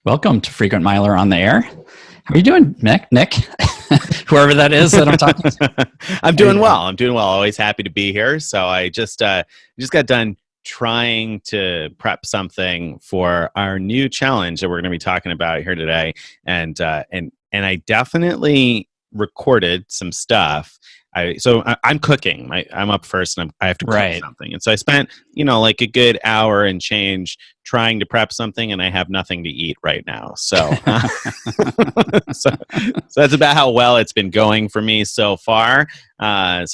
Welcome to Frequent Miler on the Air. How are you doing, Nick? Whoever that is that I'm talking to. I'm doing well. I'm doing well. Always happy to be here. So I just got done trying to prep something for our new challenge that we're going to be talking about here today, and I definitely recorded some stuff. I'm cooking. I'm up first, and I have to cook something. And so I spent, like a good hour and change trying to prep something, and I have nothing to eat right now. So, so that's about how well it's been going for me so far. So I'm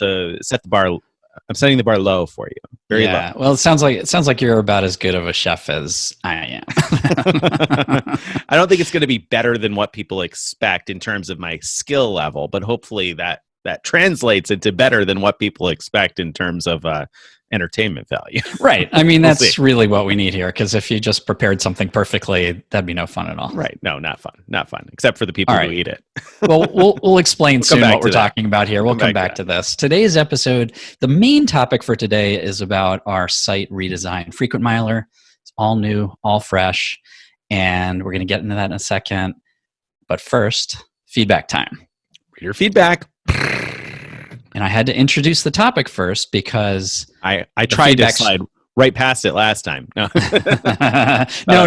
setting the bar low for you. Very low. Well, it sounds like you're about as good of a chef as I am. I don't think it's going to be better than what people expect in terms of my skill level, but hopefully that translates into better than what people expect in terms of entertainment value. Right. I mean, that's really what we need here, because if you just prepared something perfectly, that'd be no fun at all. Right. No, not fun. Not fun, except for the people who eat it. Well, we'll explain soon what we're talking about here. We'll come back to this. Today's episode, the main topic for today is about our site redesign. Frequent Miler, it's all new, all fresh, and we're going to get into that in a second. But first, feedback time. Reader feedback. And I had to introduce the topic first because I tried to slide right past it last time. No,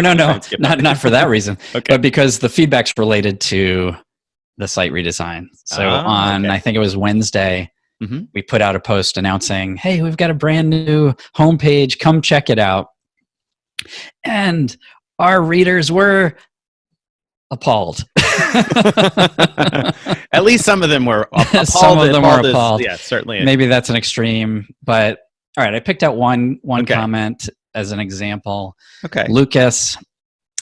no, not for that reason. Okay. But because the feedback's related to the site redesign. So I think it was Wednesday, we put out a post announcing, hey, we've got a brand new homepage. Come check it out. And our readers were appalled. At least some of them were appalled. Some of them were appalled. Yeah, certainly. Maybe that's an extreme, but all right. I picked out one comment as an example. Okay. Lucas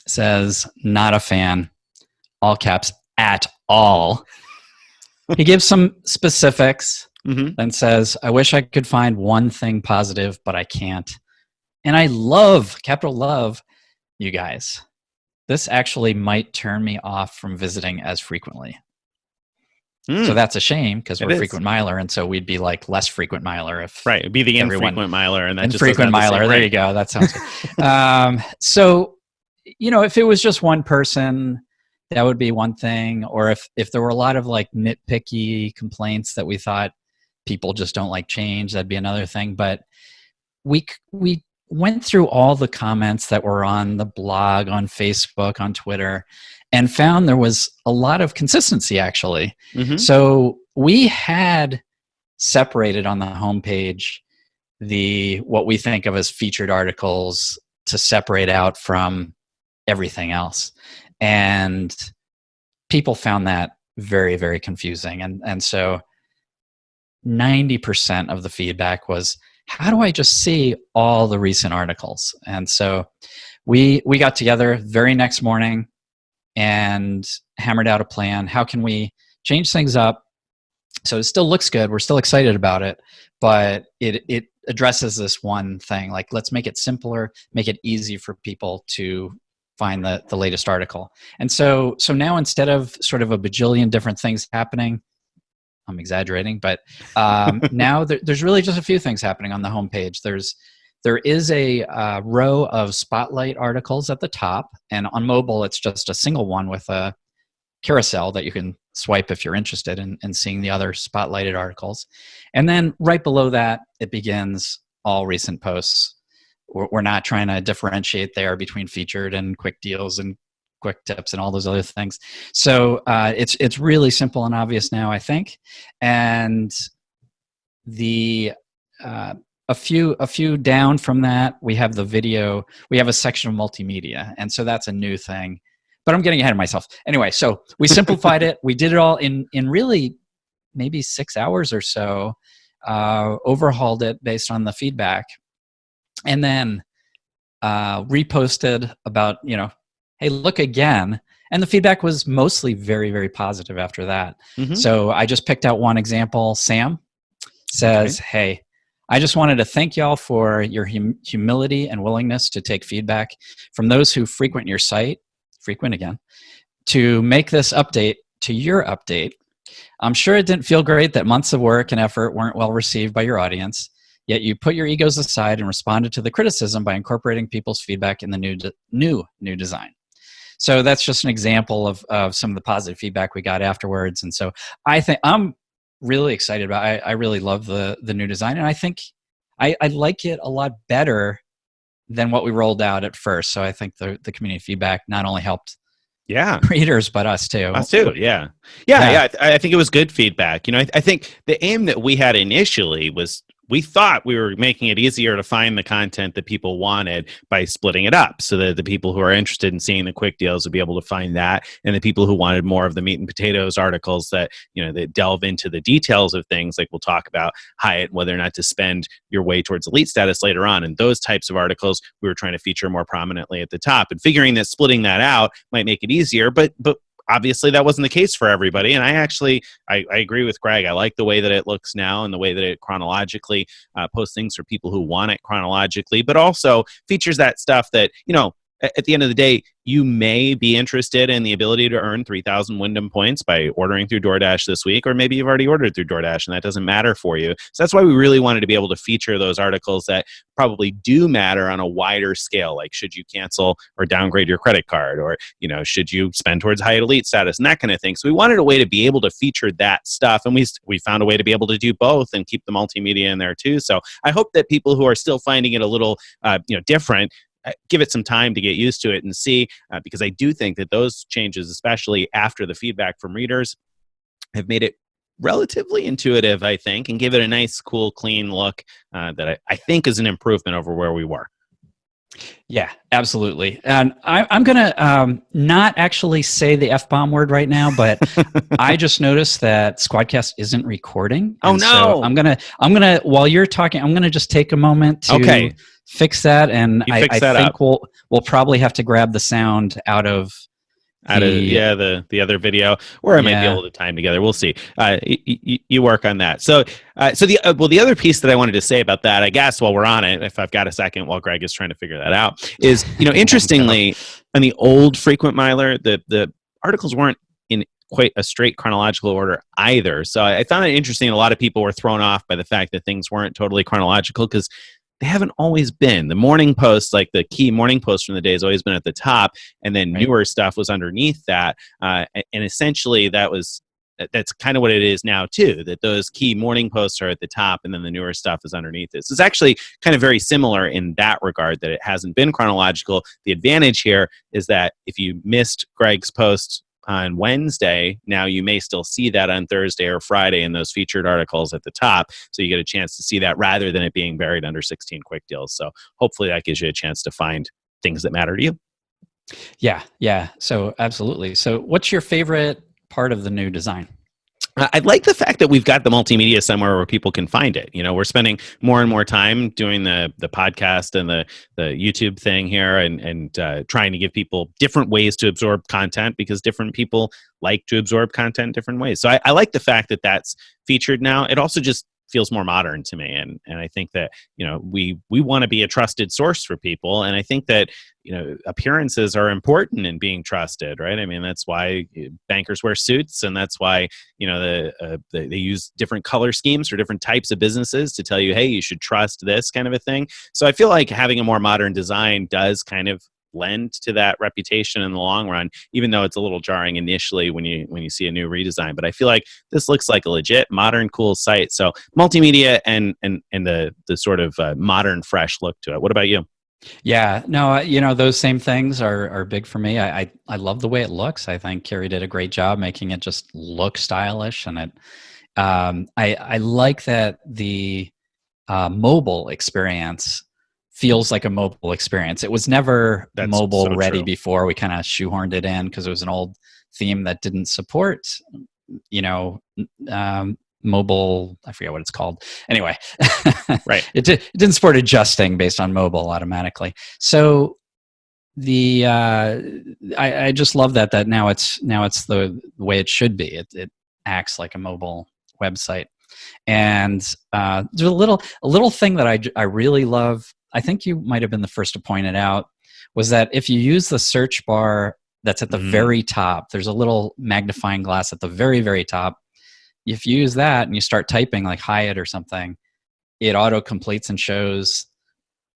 says, "Not a fan." All caps, at all. He gives some specifics and says, "I wish I could find one thing positive, but I can't." And I love, capital love, you guys. This actually might turn me off from visiting as frequently. So that's a shame, because we're frequent miler, and so we'd be like less frequent miler if it'd be the infrequent miler, and that just frequent miler. There you go. That sounds good. So, if it was just one person, that would be one thing. Or if there were a lot of like nitpicky complaints that we thought people just don't like change, that'd be another thing. But we went through all the comments that were on the blog, on Facebook, on Twitter, and found there was a lot of consistency, actually. So we had separated on the homepage what we think of as featured articles to separate out from everything else. And people found that very, very confusing. And so 90% of the feedback was, how do I just see all the recent articles? And so we got together very next morning and hammered out a plan. How can we change things up so it still looks good? We're still excited about it, but it addresses this one thing. Like, let's make it simpler, make it easy for people to find the latest article. And so now, instead of sort of a bajillion different things happening, I'm exaggerating, but now there's really just a few things happening on the homepage. There is a row of spotlight articles at the top, and on mobile, it's just a single one with a carousel that you can swipe if you're interested in seeing the other spotlighted articles. And then right below that, it begins all recent posts. We're not trying to differentiate there between featured and quick deals and quick tips and all those other things. So it's really simple and obvious now, I think. And a few down from that, we have the video. We have a section of multimedia, and so that's a new thing. But I'm getting ahead of myself. Anyway, so we simplified it. We did it all in really maybe 6 hours or so. Overhauled it based on the feedback, and then reposted about, hey, look again. And the feedback was mostly very, very positive after that. So I just picked out one example. Sam says, hey, I just wanted to thank y'all for your humility and willingness to take feedback from those who frequent your site, frequent again, to make this update to your update. I'm sure it didn't feel great that months of work and effort weren't well received by your audience, yet you put your egos aside and responded to the criticism by incorporating people's feedback in the new design. So that's just an example of some of the positive feedback we got afterwards. And so I think I'm really excited about it. I really love the new design, and I think I like it a lot better than what we rolled out at first. So I think the community feedback not only helped Yeah. readers, but us too. Us too, yeah. Yeah. I think it was good feedback. I think the aim that we had initially was we thought we were making it easier to find the content that people wanted by splitting it up so that the people who are interested in seeing the quick deals would be able to find that, and the people who wanted more of the meat and potatoes articles that, that delve into the details of things, like we'll talk about Hyatt, whether or not to spend your way towards elite status later on, and those types of articles we were trying to feature more prominently at the top, and figuring that splitting that out might make it easier, but obviously that wasn't the case for everybody. And I agree with Greg. I like the way that it looks now and the way that it chronologically posts things for people who want it chronologically, but also features that stuff that, at the end of the day, you may be interested in the ability to earn 3,000 Wyndham points by ordering through DoorDash this week, or maybe you've already ordered through DoorDash and that doesn't matter for you. So that's why we really wanted to be able to feature those articles that probably do matter on a wider scale, like should you cancel or downgrade your credit card, or, should you spend towards Hyatt Elite status and that kind of thing. So we wanted a way to be able to feature that stuff, and we found a way to be able to do both and keep the multimedia in there too. So I hope that people who are still finding it a little, different, give it some time to get used to it and see, because I do think that those changes, especially after the feedback from readers, have made it relatively intuitive, I think, and give it a nice, cool, clean look that I think is an improvement over where we were. Yeah, absolutely. And I'm going to not actually say the F-bomb word right now, but I just noticed that Squadcast isn't recording. Oh, no. So I'm going to, while you're talking, I'm going to just take a moment to fix that. And I think we'll probably have to grab the sound out of the other video, or I might be able to time together. We'll see. You work on that. So the other piece that I wanted to say about that, I guess, while we're on it, if I've got a second, while Greg is trying to figure that out, is interestingly, on the old frequent miler, the articles weren't in quite a straight chronological order either. So I found it interesting. A lot of people were thrown off by the fact that things weren't totally chronological, because they haven't always been. The morning post, like the key morning post from the day, has always been at the top, and then newer stuff was underneath that. And essentially, that's kind of what it is now too. That those key morning posts are at the top, and then the newer stuff is underneath this. It's actually kind of very similar in that regard, that it hasn't been chronological. The advantage here is that if you missed Greg's post on Wednesday, now you may still see that on Thursday or Friday in those featured articles at the top. So you get a chance to see that rather than it being buried under 16 quick deals. So hopefully that gives you a chance to find things that matter to you. Yeah. So absolutely. So what's your favorite part of the new design? I like the fact that we've got the multimedia somewhere where people can find it. We're spending more and more time doing the podcast and the YouTube thing here, and trying to give people different ways to absorb content, because different people like to absorb content different ways. So I like the fact that that's featured now. It also just feels more modern to me, and I think that we want to be a trusted source for people, and I think that appearances are important in being trusted, right? I mean, that's why bankers wear suits, and that's why they use different color schemes for different types of businesses to tell you, hey, you should trust this kind of a thing. So I feel like having a more modern design does kind of lend to that reputation in the long run, even though it's a little jarring initially when you see a new redesign. But I feel like this looks like a legit modern cool site. So multimedia and the sort of modern fresh look to it. What about you? Yeah, no, those same things are big for me. I love the way it looks. I think Carrie did a great job making it just look stylish, and it I like that the mobile experience feels like a mobile experience. It was never mobile so ready before. We kind of shoehorned it in because it was an old theme that didn't support, mobile. I forget what it's called. Anyway, right. It didn't support adjusting based on mobile automatically. So I just love that now it's the way it should be. It acts like a mobile website. And there's a little thing that I really love. I think you might have been the first to point it out, was that if you use the search bar that's at the very top, there's a little magnifying glass at the very, very top. If you use that and you start typing like Hyatt or something, it auto completes and shows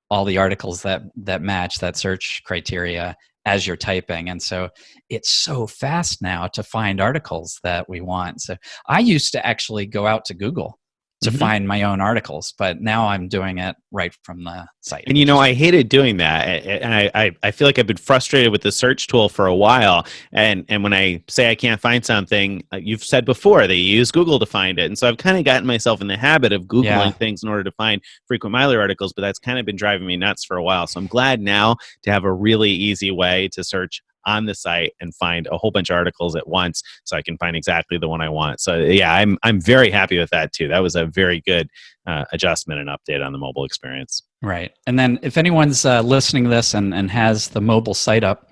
all the articles that match that search criteria. as you're typing. And so it's so fast now to find articles that we want. So I used to actually go out to Google to find my own articles, but now I'm doing it right from the site. And I hated doing that, and I feel like I've been frustrated with the search tool for a while. And when I say I can't find something, you've said before that you use Google to find it, and so I've kind of gotten myself in the habit of Googling things in order to find frequent miler articles. But that's kind of been driving me nuts for a while. So I'm glad now to have a really easy way to search on the site and find a whole bunch of articles at once, so I can find exactly the one I want. So yeah, I'm very happy with that too. That was a very good adjustment and update on the mobile experience. Right. And then if anyone's listening to this and has the mobile site up,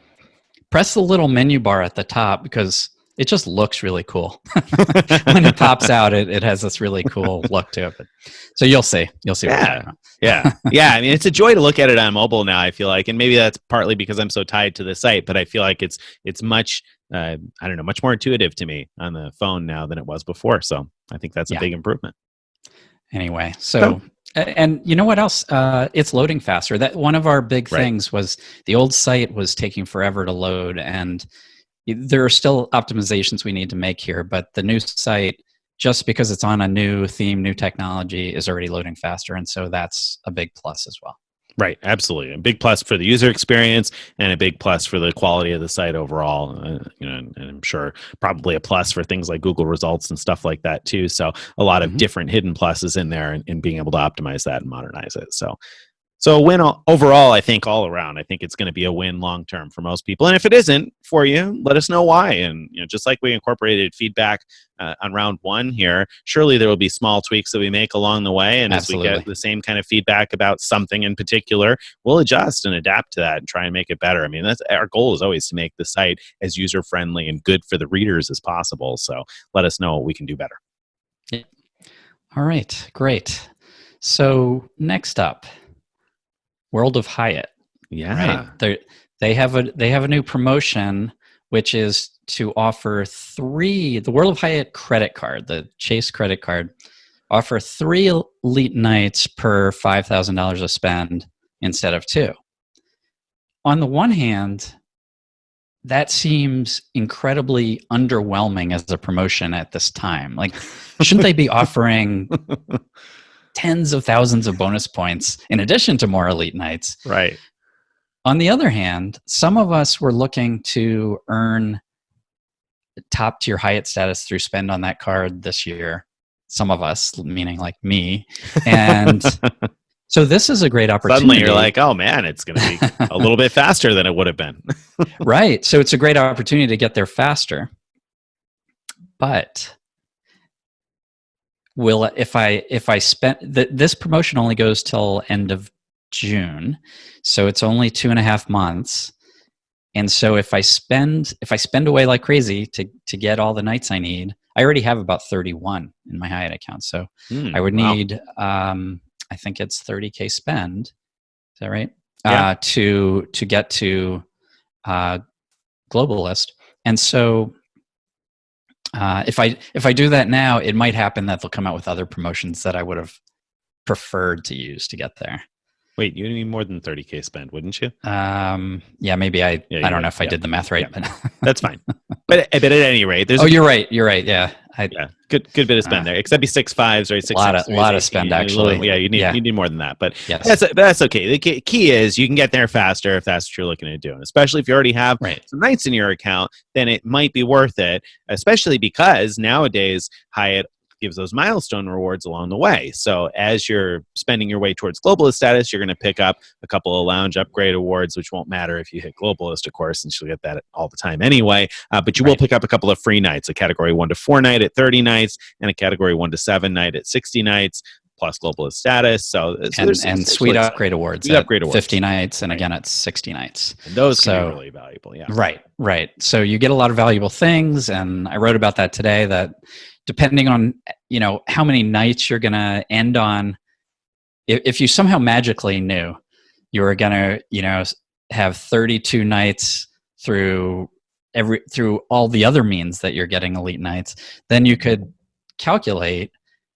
press the little menu bar at the top, because it just looks really cool. When it pops out, it has this really cool look to it. But, so you'll see. What I'm talking about. Yeah. I mean, it's a joy to look at it on mobile now, I feel like. And maybe that's partly because I'm so tied to the site, but I feel like it's much, much more intuitive to me on the phone now than it was before. So I think that's a big improvement. Anyway, so and you know what else? It's loading faster. That one of our big things was the old site was taking forever to load, and there are still optimizations we need to make here, but the new site, just because it's on a new theme, new technology, is already loading faster. And so that's a big plus as well. Right. Absolutely. A big plus for the user experience and a big plus for the quality of the site overall. And I'm sure probably a plus for things like Google results and stuff like that too. So a lot of different hidden pluses in there in being able to optimize that and modernize it. So a win overall, I think, all around. I think it's going to be a win long term for most people. And if it isn't for you, let us know why. And just like we incorporated feedback on round one here, surely there will be small tweaks that we make along the way. And Absolutely. as we get the same kind of feedback about something in particular, we'll adjust and adapt to that and try and make it better. I mean, that's our goal, is always to make the site as user friendly and good for the readers as possible. So let us know what we can do better. All right, great. So next up, World of Hyatt. Yeah. Right. They have a new promotion, which is to offer the World of Hyatt credit card, the Chase credit card, offer 3 elite nights per $5,000 of spend instead of 2. On the one hand, that seems incredibly underwhelming as a promotion at this time. Like, shouldn't they be offering tens of thousands of bonus points in addition to more elite nights? Right. On the other hand, some of us were looking to earn top tier Hyatt status through spend on that card this year. Some of us, meaning like me. And so this is a great opportunity. Suddenly you're like, oh man, it's going to be a little bit faster than it would have been. Right. So it's a great opportunity to get there faster. But if I spend this promotion only goes till end of June, so it's only 2.5 months. And so if I spend away like crazy to get all the nights I need, I already have about 31 in my Hyatt account. So I would need I think it's 30K spend. Is that right? Yeah. To get to Globalist. And so if I do that now, it might happen that they'll come out with other promotions that I would have preferred to use to get there. Wait, you need more than 30K spend, wouldn't you? Yeah, maybe I don't know if I did the math right, but that's fine. But at any rate, there's you're right. Yeah. Good bit of spend there. Except be 6.5s, right? 6.6. A lot of spend actually. You need more than that, but yes. that's okay. The key is you can get there faster if that's what you're looking to do, and especially if you already have some nights in your account, then it might be worth it. Especially because nowadays Hyatt gives those milestone rewards along the way. So as you're spending your way towards Globalist status, you're going to pick up a couple of lounge upgrade awards, which won't matter if you hit Globalist, of course, since you'll get that all the time anyway. But you will pick up a couple of free nights, a category 1 to 4 night at 30 nights and a category 1 to 7 night at 60 nights, plus Globalist status. So and sweet upgrade awards at 50 nights and again at 60 nights. And those can be really valuable. Yeah. Right. So you get a lot of valuable things, and I wrote about that today, that depending on how many nights you're going to end on, if you somehow magically knew you were going to have 32 nights through all the other means that you're getting elite nights, then you could calculate,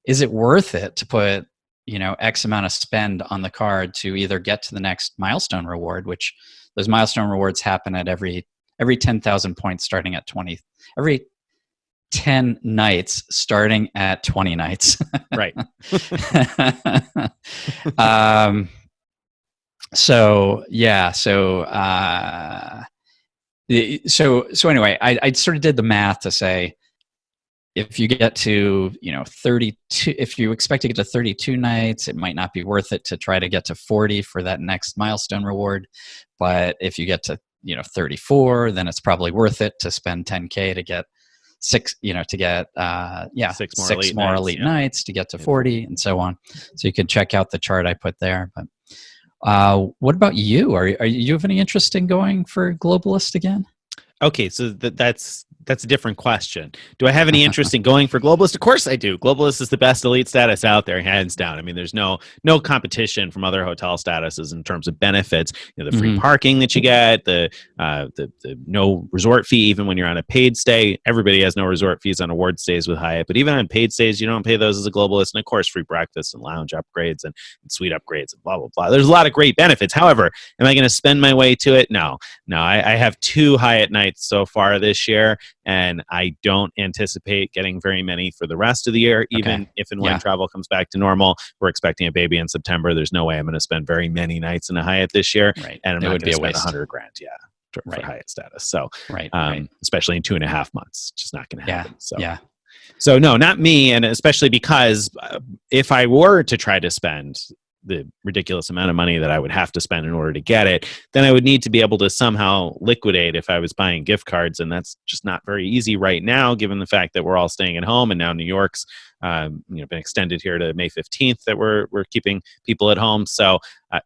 is it worth it to put X amount of spend on the card to either get to the next milestone reward, which those milestone rewards happen at every 10,000 points starting at 20, every 10 nights starting at 20 nights. Right. So yeah, so anyway, I sort of did the math to say, if you get to 32, if you expect to get to 32 nights, it might not be worth it to try to get to 40 for that next milestone reward. But if you get to 34, then it's probably worth it to spend 10K to get six more elite nights to get to 40 and so on. So you can check out the chart I put there. But what about you? Are you have any interest in going for Globalist again? Okay, so that's a different question. Do I have any interest in going for Globalist? Of course I do. Globalist is the best elite status out there, hands down. I mean, there's no competition from other hotel statuses in terms of benefits. The free parking that you get, the no resort fee even when you're on a paid stay. Everybody has no resort fees on award stays with Hyatt, but even on paid stays, you don't pay those as a Globalist. And of course, free breakfast and lounge upgrades and suite upgrades and blah, blah, blah. There's a lot of great benefits. However, am I going to spend my way to it? No. I have 2 Hyatt nights so far this year, and I don't anticipate getting very many for the rest of the year, even if and when travel comes back to normal. We're expecting a baby in September. There's no way I'm going to spend very many nights in a Hyatt this year, and I'm not going to spend $100,000 for Hyatt status. So, especially in 2.5 months, it's just not going to happen. So no, not me, and especially because if I were to try to spend the ridiculous amount of money that I would have to spend in order to get it, then I would need to be able to somehow liquidate if I was buying gift cards, and that's just not very easy right now, given the fact that we're all staying at home, and now New York's been extended here to May 15th that we're keeping people at home. So I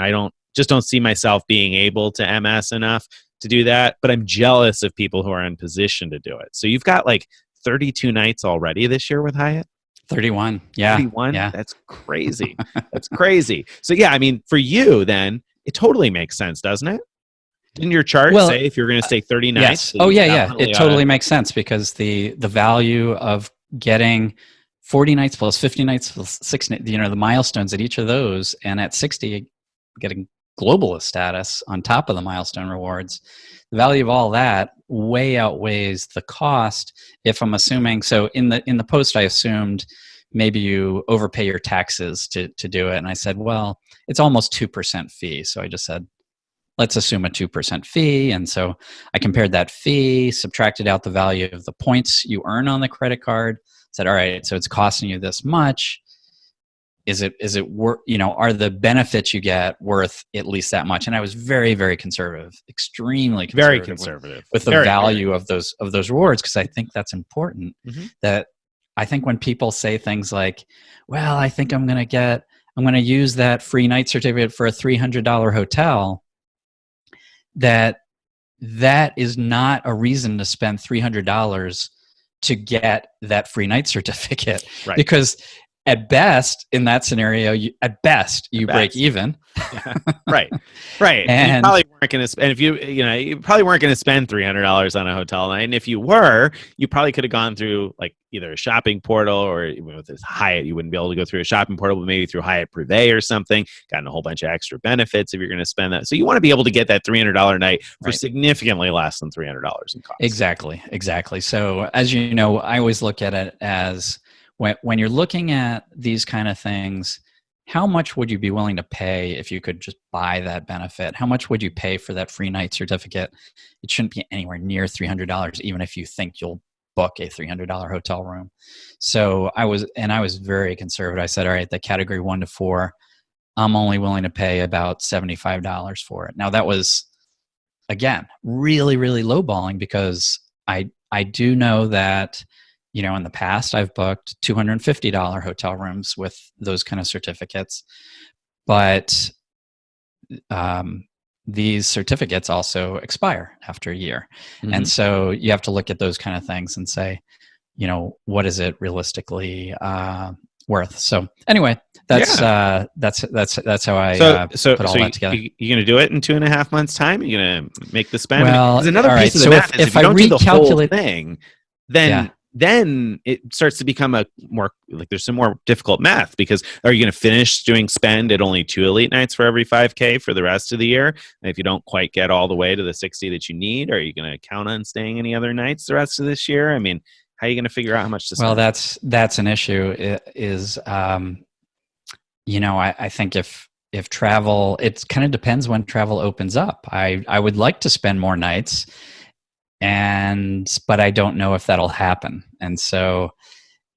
don't see myself being able to MS enough to do that, but I'm jealous of people who are in position to do it. So you've got like 32 nights already this year with Hyatt? 31. Yeah. 31? Yeah. That's crazy. That's crazy. So yeah, I mean, for you then, it totally makes sense, doesn't it? Didn't your chart say if you're going to stay 30 nights? Yes. Oh yeah. It totally makes sense, because the value of getting 40 nights plus 50 nights plus 60, the milestones at each of those, and at 60, getting Globalist status on top of the milestone rewards, the value of all that way outweighs the cost. If I'm assuming, so in the post I assumed maybe you overpay your taxes to do it, and I said, well, it's almost 2% fee. So I just said, let's assume a 2% fee. And so I compared that fee, subtracted out the value of the points you earn on the credit card, said, all right, so it's costing you this much. Is it worth, are the benefits you get worth at least that much? And I was very, very conservative, extremely conservative, very conservative with the value of those rewards, because I think that's important. That I think when people say things like, well, I think I'm going to use that free night certificate for a $300 hotel, that is not a reason to spend $300 to get that free night certificate, because at best, in that scenario, you break even. Right. And you probably weren't going to spend, if you probably weren't going to spend $300 on a hotel night. And if you were, you probably could have gone through like either a shopping portal, or with this Hyatt, you wouldn't be able to go through a shopping portal, but maybe through Hyatt Privé or something, gotten a whole bunch of extra benefits if you're going to spend that. So you want to be able to get that $300 night for significantly less than $300 in cost. Exactly. So as you know, I always look at it as, when you're looking at these kind of things, how much would you be willing to pay if you could just buy that benefit? How much would you pay for that free night certificate? It shouldn't be anywhere near $300, even if you think you'll book a $300 hotel room. So I was very conservative. I said, all right, the category 1 to 4, I'm only willing to pay about $75 for it. Now that was, again, really, really lowballing, because I do know that, in the past, I've booked $250 hotel rooms with those kind of certificates, but these certificates also expire after a year. And so you have to look at those kind of things and say, what is it realistically worth? So anyway, that's how I put all that together. You're going to do it in 2.5 months' time? You're going to make the spend? Well, another piece of the math is if you don't do the whole thing, then then it starts to become a more like there's some more difficult math, because are you going to finish doing spend at only 2 elite nights for every 5K for the rest of the year? And if you don't quite get all the way to the 60 that you need, are you going to count on staying any other nights the rest of this year? I mean, how are you going to figure out how much to spend? Well, that's an issue. I think if travel, it kind of depends when travel opens up. I would like to spend more nights, but I don't know if that'll happen. And so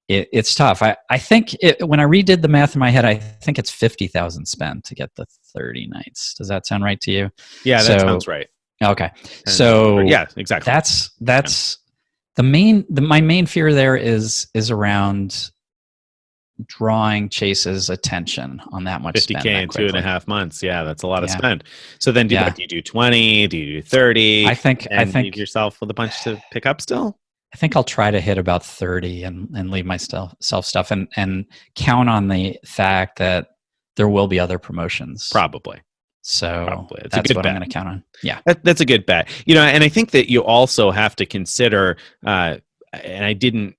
it's tough. I think when I redid the math in my head, I think it's 50,000 spent to get the 30 nights. Does that sound right to you? Yeah, that sounds right. Okay. So yeah, exactly. That's my main fear there is around drawing Chase's attention on that much 50K spend in 2.5 months. Yeah, that's a lot of Yeah. spend. So then do you do 20? Do you do 30? I think leave yourself with a bunch to pick up still? I think I'll try to hit about 30 and leave myself stuff and count on the fact that there will be other promotions. Probably. So that's what I'm going to count on. Yeah. That's a good bet. And I think that you also have to consider, and I didn't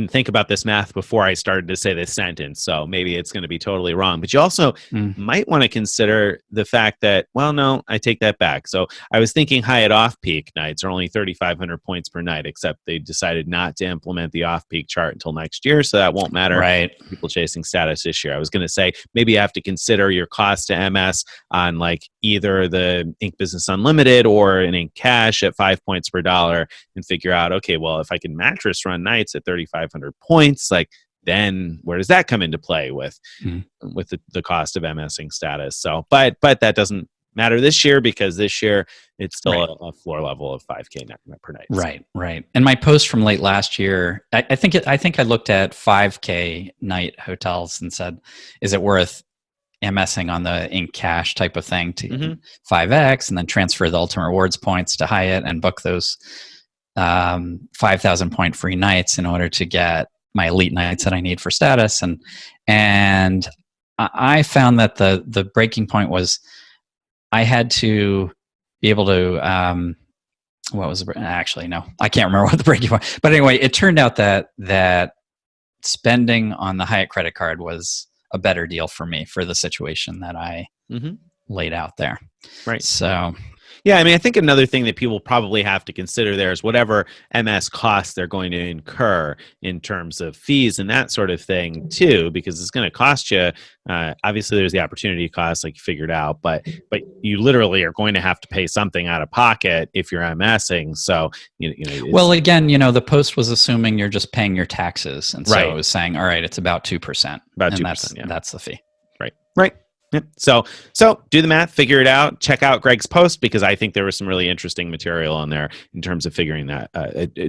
think about this math before I started to say this sentence, so maybe it's going to be totally wrong. But you also might want to consider the fact that, well, no, I take that back. So I was thinking Hyatt off-peak nights are only 3,500 points per night, except they decided not to implement the off-peak chart until next year, so that won't matter. Right. People chasing status this year. I was going to say maybe you have to consider your cost to MS on like either the Ink Business Unlimited or an Ink Cash at 5 points per dollar, and figure out, okay, well, if I can mattress run nights at 3,500 points, like then where does that come into play with the cost of MSing status? So, but that doesn't matter this year, because this year it's still a floor level of 5K per night. Right. And my post from late last year, I think I looked at 5K night hotels and said, is it worth MSing on the Ink Cash type of thing to 5X and then transfer the Ultimate Rewards points to Hyatt and book those 5,000 point free nights in order to get my elite nights that I need for status. And I found that the breaking point was I had to be able to, actually, no, I can't remember what the breaking point, but anyway, it turned out that spending on the Hyatt credit card was a better deal for me for the situation that I laid out there. Right. So, yeah, I mean, I think another thing that people probably have to consider there is whatever MS costs they're going to incur in terms of fees and that sort of thing too, because it's going to cost you. Obviously, there's the opportunity cost, like you figured out, but you literally are going to have to pay something out of pocket if you're MSing. So, well, again, the post was assuming you're just paying your taxes, and so it was saying, all right, it's about 2%. About 2%. That's the fee. Right. Yep. So do the math, figure it out, check out Greg's post, because I think there was some really interesting material on there in terms of figuring that,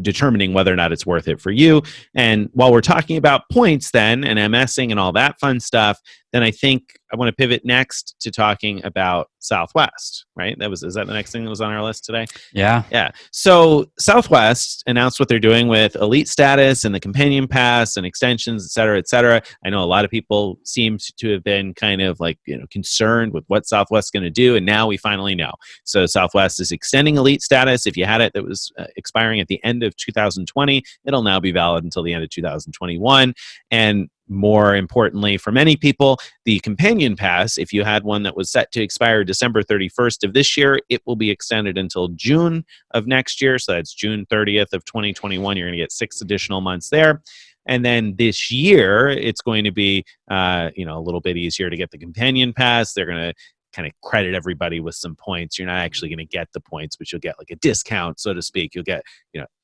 determining whether or not it's worth it for you. And while we're talking about points then and MSing and all that fun stuff, then I think I want to pivot next to talking about Southwest, right? Is that the next thing that was on our list today? Yeah. So Southwest announced what they're doing with Elite Status and the Companion Pass and extensions, et cetera, et cetera. I know a lot of people seem to have been kind of like, concerned with what Southwest is going to do, and now we finally know. So Southwest is extending Elite Status. If you had it that was expiring at the end of 2020, it'll now be valid until the end of 2021. And more importantly, for many people, the Companion Pass, if you had one that was set to expire December 31st of this year, it will be extended until June of next year. So that's June 30th of 2021. You're going to get 6 additional months there. And then this year, it's going to be a little bit easier to get the Companion Pass. They're going to kind of credit everybody with some points. You're not actually going to get the points, but you'll get like a discount, so to speak. You'll get,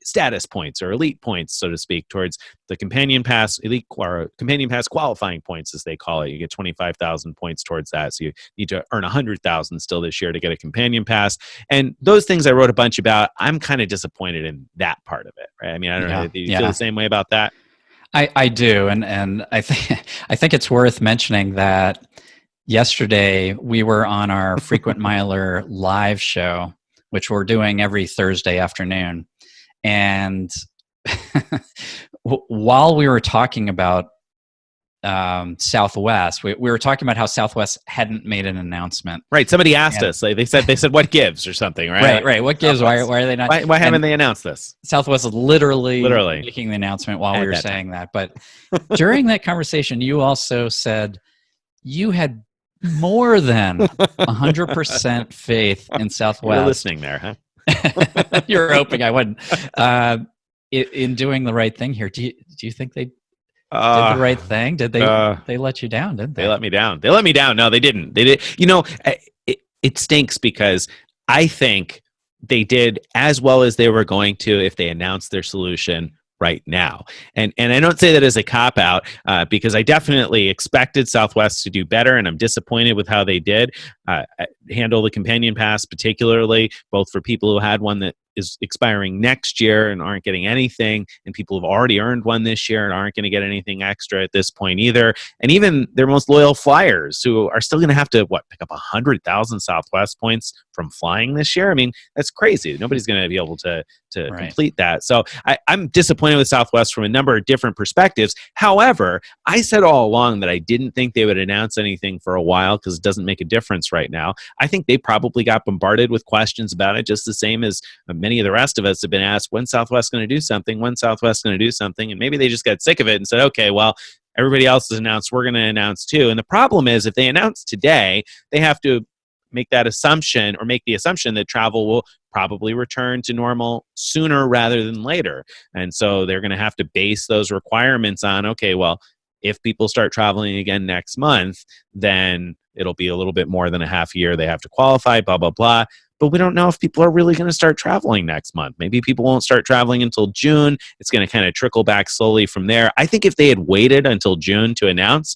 status points or elite points, so to speak, towards the Companion Pass, elite or Companion Pass qualifying points, as they call it. You get 25,000 points towards that. So you need to earn 100,000 still this year to get a Companion Pass. And those things I wrote a bunch about. I'm kind of disappointed in that part of it, right? I mean, I don't know. Do you feel the same way about that? I do. And I think it's worth mentioning that yesterday, we were on our Frequent Miler live show, which we're doing every Thursday afternoon. And while we were talking about Southwest, we were talking about how Southwest hadn't made an announcement. Right. Somebody asked us. Like they said, what gives or something, right? Right. What gives? Why are they not? Why haven't they announced this? Southwest is literally making the announcement while we were saying that. But during that conversation, you also said you had more than 100% faith in Southwest. You're listening there, huh? You're hoping I wouldn't. In doing the right thing here, do you think they did the right thing? Did they let you down? Didn't they? They let me down. No, they didn't. They did. It stinks because I think they did as well as they were going to if they announced their solution right now. And I don't say that as a cop-out because I definitely expected Southwest to do better, and I'm disappointed with how they did handle the companion pass, particularly both for people who had one that is expiring next year and aren't getting anything, and people who've already earned one this year and aren't going to get anything extra at this point either. And even their most loyal flyers who are still going to have to, pick up 100,000 Southwest points from flying this year? I mean, that's crazy. Nobody's going to be able to complete that. So I'm disappointed with Southwest from a number of different perspectives. However, I said all along that I didn't think they would announce anything for a while because it doesn't make a difference right now. I think they probably got bombarded with questions about it, just the same as many of the rest of us have been asked, when's Southwest going to do something? When's Southwest going to do something? And maybe they just got sick of it and said, okay, well, everybody else has announced, we're going to announce too. And the problem is if they announce today, they have to make that assumption or make the assumption that travel will probably return to normal sooner rather than later. And so they're going to have to base those requirements on, okay, well, if people start traveling again next month, then it'll be a little bit more than a half year they have to qualify, blah, blah, blah. But we don't know if people are really going to start traveling next month. Maybe people won't start traveling until June. It's going to kind of trickle back slowly from there. I think if they had waited until June to announce,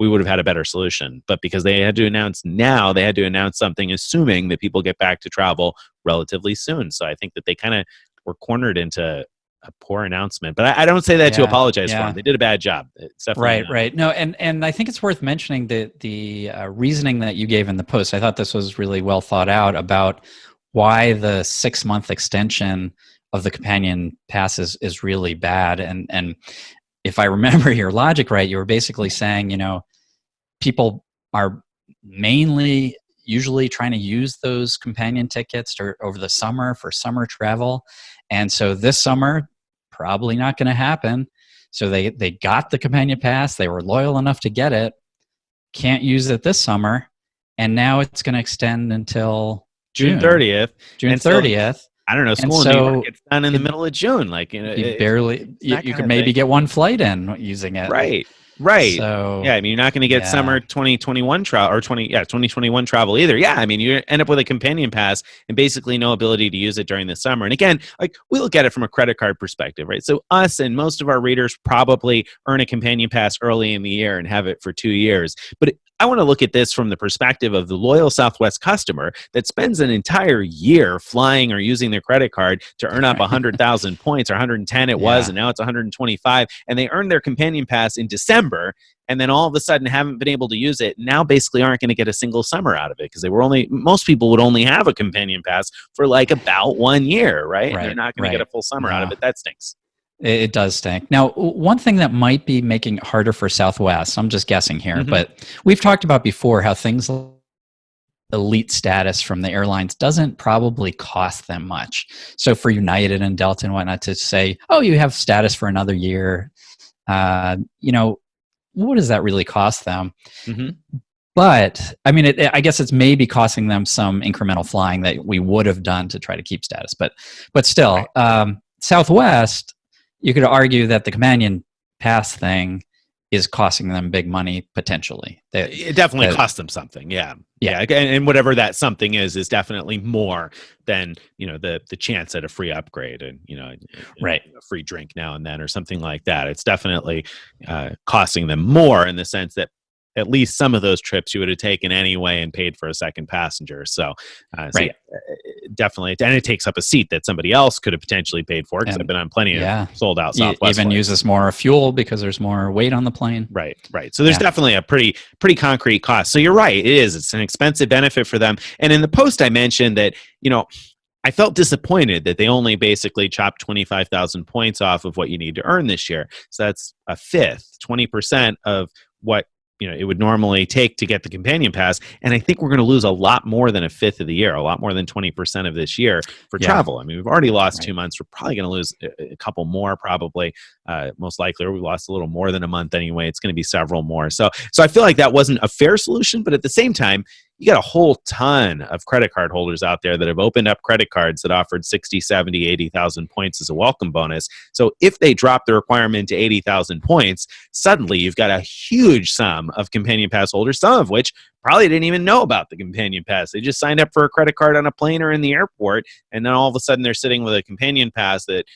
we would have had a better solution. But because they had to announce now, they had to announce something assuming that people get back to travel relatively soon. So I think that they kind of were cornered into a poor announcement. But I don't say that to apologize for them. They did a bad job. It's definitely right. No, and I think it's worth mentioning the reasoning that you gave in the post. I thought this was really well thought out about why the 6-month extension of the companion pass is really bad. And if I remember your logic right, you were basically saying, people are mainly usually trying to use those companion tickets over the summer for summer travel. And so this summer, probably not going to happen. So they got the companion pass. They were loyal enough to get it. Can't use it this summer. And now it's going to extend until June 30th. June 30th. I don't know. School in New York gets done in the middle of June. You could maybe get one flight in using it. Right. So, yeah, I mean, you're not going to get summer 2021 travel or 2021 travel either. Yeah, I mean, you end up with a companion pass and basically no ability to use it during the summer. And again, we look at it from a credit card perspective, right? So us and most of our readers probably earn a companion pass early in the year and have it for 2 years. But I want to look at this from the perspective of the loyal Southwest customer that spends an entire year flying or using their credit card to earn up 100,000 points, or 110 it was, and now it's 125, and they earned their companion pass in December, and then all of a sudden haven't been able to use it, now basically aren't going to get a single summer out of it because most people would only have a companion pass for about 1 year, right? And they're not going to get a full summer out of it. That stinks. It does stink. Now, one thing that might be making it harder for Southwest, I'm just guessing here, but we've talked about before how things like elite status from the airlines doesn't probably cost them much. So for United and Delta and whatnot to say, oh, you have status for another year, what does that really cost them? But I mean, I guess it's maybe costing them some incremental flying that we would have done to try to keep status. But still, Southwest, you could argue that the companion pass thing is costing them big money potentially. It definitely costs them something. Yeah. And whatever that something is definitely more than the chance at a free upgrade and a free drink now and then or something like that. It's definitely costing them more in the sense that at least some of those trips you would have taken anyway and paid for a second passenger. So definitely. And it takes up a seat that somebody else could have potentially paid for because I've been on plenty of sold out Southwest even flights. Uses more fuel because there's more weight on the plane. Right. So there's definitely a pretty concrete cost. So you're right. It's an expensive benefit for them. And in the post I mentioned that, I felt disappointed that they only basically chopped 25,000 points off of what you need to earn this year. So that's a fifth, 20% of what it would normally take to get the companion pass. And I think we're going to lose a lot more than a fifth of the year, a lot more than 20% of this year for travel. I mean, we've already lost 2 months. We're probably going to lose a couple more, probably, most likely, or we lost a little more than a month anyway. It's going to be several more. So I feel like that wasn't a fair solution, but at the same time, you got a whole ton of credit card holders out there that have opened up credit cards that offered 60, 70, 80,000 points as a welcome bonus. So if they drop the requirement to 80,000 points, suddenly you've got a huge sum of companion pass holders, some of which probably didn't even know about the companion pass. They just signed up for a credit card on a plane or in the airport, and then all of a sudden they're sitting with a companion pass that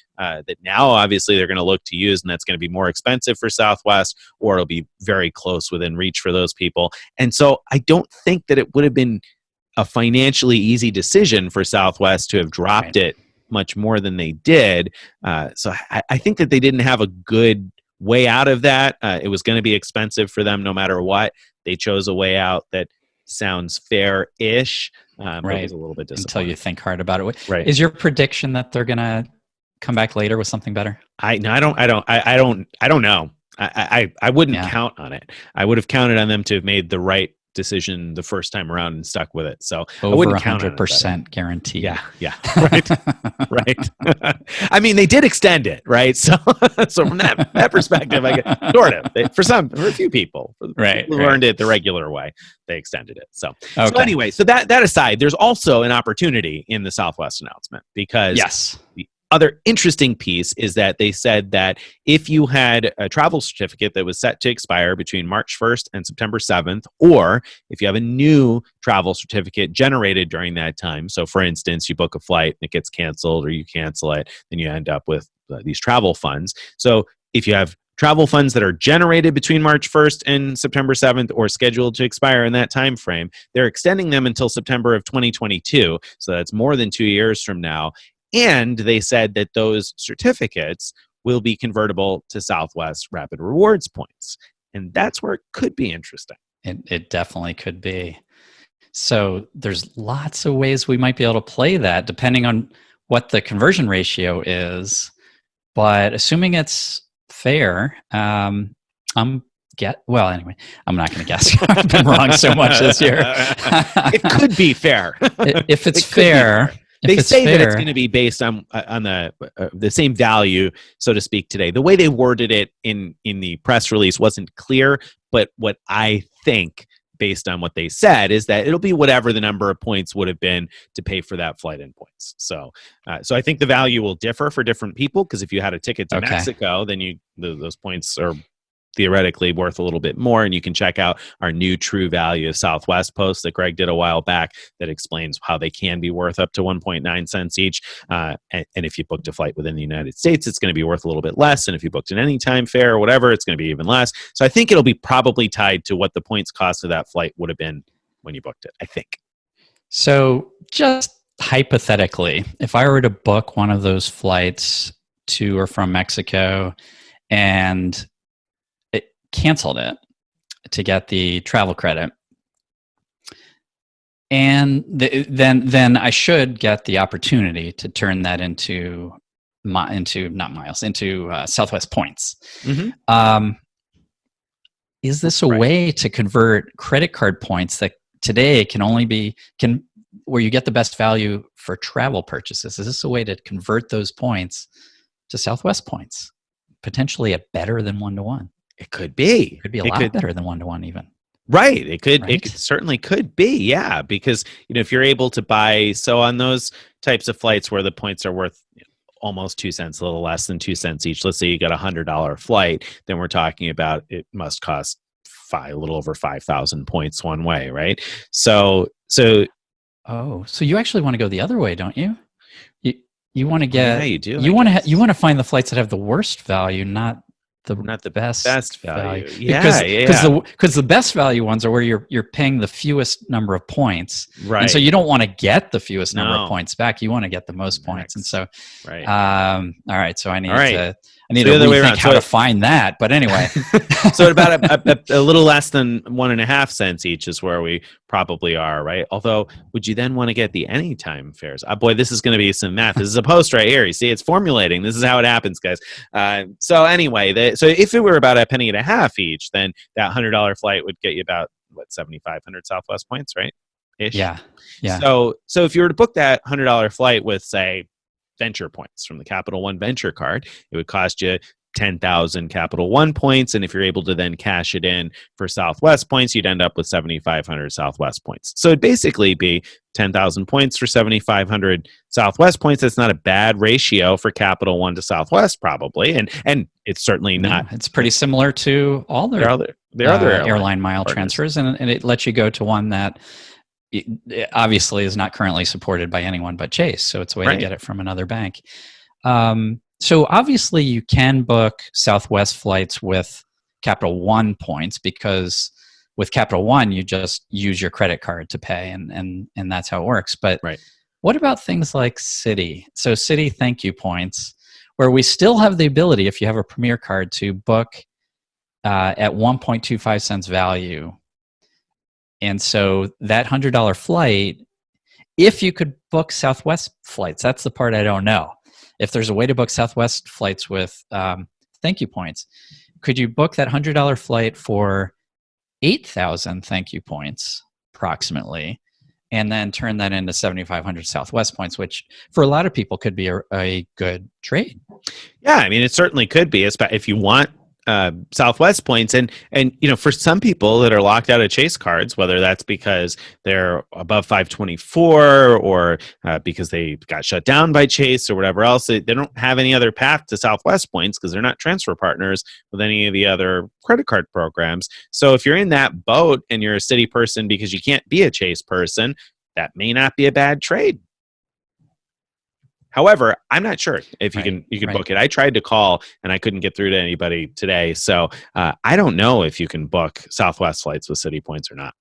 now obviously they're going to look to use, and that's going to be more expensive for Southwest, or it'll be very close within reach for those people. And so I don't think that it would have been a financially easy decision for Southwest to have dropped it much more than they did. So I think that they didn't have a good way out of that. It was going to be expensive for them no matter what. They chose a way out that sounds fair-ish. But it was a little bit disappointing. Until you think hard about it. Right. Is your prediction that they're going to come back later with something better? I don't know. I wouldn't count on it. I would have counted on them to have made the right decision the first time around and stuck with it. So over I wouldn't count on 100% guaranteed. Yeah, right, right. I mean, they did extend it, right? So from that perspective, I get sort of for a few people, for people who learned it the regular way, they extended it. So anyway, so that aside, there's also an opportunity in the Southwest announcement, because the other interesting piece is that they said that if you had a travel certificate that was set to expire between March 1st and September 7th, or if you have a new travel certificate generated during that time, so for instance, you book a flight and it gets canceled, or you cancel it, then you end up with these travel funds. So if you have travel funds that are generated between March 1st and September 7th, or scheduled to expire in that time frame, they're extending them until September of 2022. So that's more than 2 years from now. And they said that those certificates will be convertible to Southwest Rapid Rewards points. And that's where it could be interesting. It definitely could be. So there's lots of ways we might be able to play that depending on what the conversion ratio is. But assuming it's fair, anyway, I'm not going to guess. I've been wrong so much this year. It could be fair. If it's fair. They say that it's going to be based on the same value, so to speak, today. The way they worded it in the press release wasn't clear, but what I think, based on what they said, is that it'll be whatever the number of points would have been to pay for that flight in points. So I think the value will differ for different people, because if you had a ticket to Mexico, then those points are theoretically worth a little bit more. And you can check out our new True Value of Southwest post that Greg did a while back that explains how they can be worth up to 1.9 cents each. And if you booked a flight within the United States, it's going to be worth a little bit less. And if you booked an anytime fare or whatever, it's going to be even less. So I think it'll be probably tied to what the points cost of that flight would have been when you booked it, I think. So just hypothetically, if I were to book one of those flights to or from Mexico and canceled it to get the travel credit, and then I should get the opportunity to turn that into Southwest points. Mm-hmm. Is this a way to convert credit card points that today can only be where you get the best value for travel purchases? Is this a way to convert those points to Southwest points, potentially at better than 1-to-1? It could be. It could be a lot better than 1-to-1 even. Right. It certainly could be. Yeah. Because, if you're able to buy, so on those types of flights where the points are worth almost 2 cents, a little less than 2 cents each, let's say you got $100 flight, then we're talking about it must cost a little over 5,000 points one way. Right. So you actually want to go the other way, don't you? You want to get, you do. You want to find the flights that have the worst value, not the best value. Because the best value ones are where you're paying the fewest number of points, right? And so you don't want to get the fewest number of points back. You want to get the most points. And so, all right. So I need to rethink how to find that. But anyway, so about a little less than 1.5 cents each is where we probably are, right? Although, would you then want to get the anytime fares? Boy, this is going to be some math. This is a post right here. You see, it's formulating. This is how it happens, guys. So anyway, so if it were about a penny and a half each, then that $100 flight would get you about, what, 7,500 Southwest points, right? Ish. Yeah. So if you were to book that $100 flight with, say, venture points from the Capital One Venture card, it would cost you 10,000 Capital One points, and if you're able to then cash it in for Southwest points, you'd end up with 7,500 Southwest points. So it'd basically be 10,000 points for 7,500 Southwest points. That's not a bad ratio for Capital One to Southwest, probably, and it's certainly not. It's pretty similar to all their other airline mile transfers, and it lets you go to one that it obviously is not currently supported by anyone but Chase. So it's a way to get it from another bank. So obviously you can book Southwest flights with Capital One points, because with Capital One, you just use your credit card to pay, and that's how it works. But what about things like Citi? So Citi ThankYou points, where we still have the ability, if you have a Premier card, to book at 1.25 cents value. And so that $100 flight, if you could book Southwest flights, that's the part I don't know. If there's a way to book Southwest flights with ThankYou points, could you book that $100 flight for 8,000 ThankYou points approximately, and then turn that into 7,500 Southwest points, which for a lot of people could be a good trade? Yeah, I mean, it certainly could be, if you want Southwest points, and for some people that are locked out of Chase cards, whether that's because they're above 524 or because they got shut down by Chase or whatever else, they don't have any other path to Southwest points because they're not transfer partners with any of the other credit card programs. So if you're in that boat and you're a Citi person because you can't be a Chase person, that may not be a bad trade. However, I'm not sure if you can book it. I tried to call and I couldn't get through to anybody today. So I don't know if you can book Southwest flights with Citi points or not.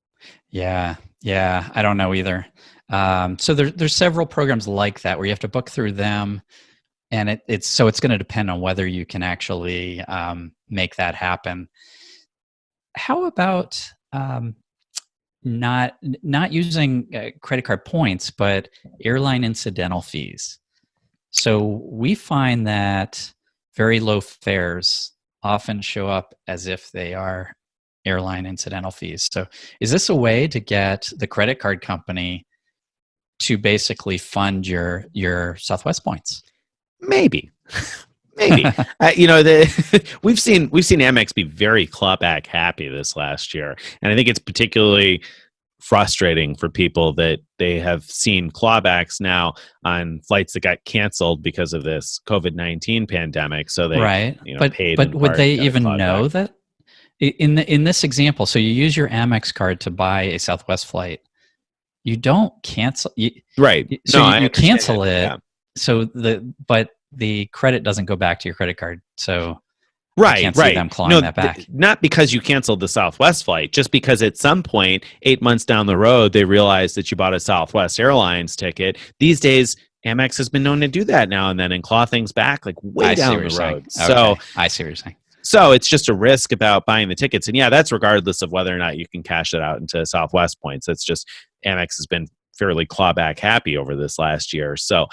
Yeah, I don't know either. So there's several programs like that where you have to book through them, and it's going to depend on whether you can actually make that happen. How about not using credit card points, but airline incidental fees? So we find that very low fares often show up as if they are airline incidental fees. So is this a way to get the credit card company to basically fund your Southwest points? Maybe. We've seen Amex be very clawback happy this last year, and I think it's particularly frustrating for people that they have seen clawbacks now on flights that got canceled because of this COVID-19 pandemic. So they paid. But would they even know that in this example? So you use your Amex card to buy a Southwest flight. You don't cancel. So you cancel it. Yeah. So but the credit doesn't go back to your credit card. So I can't see them clawing that back. Not because you canceled the Southwest flight, just because at some point, 8 months down the road, they realized that you bought a Southwest Airlines ticket. These days, Amex has been known to do that now and then and claw things back like way down the road. So I see what you're saying. So it's just a risk about buying the tickets. And yeah, that's regardless of whether or not you can cash it out into Southwest points. It's just Amex has been fairly clawback happy over this last year. So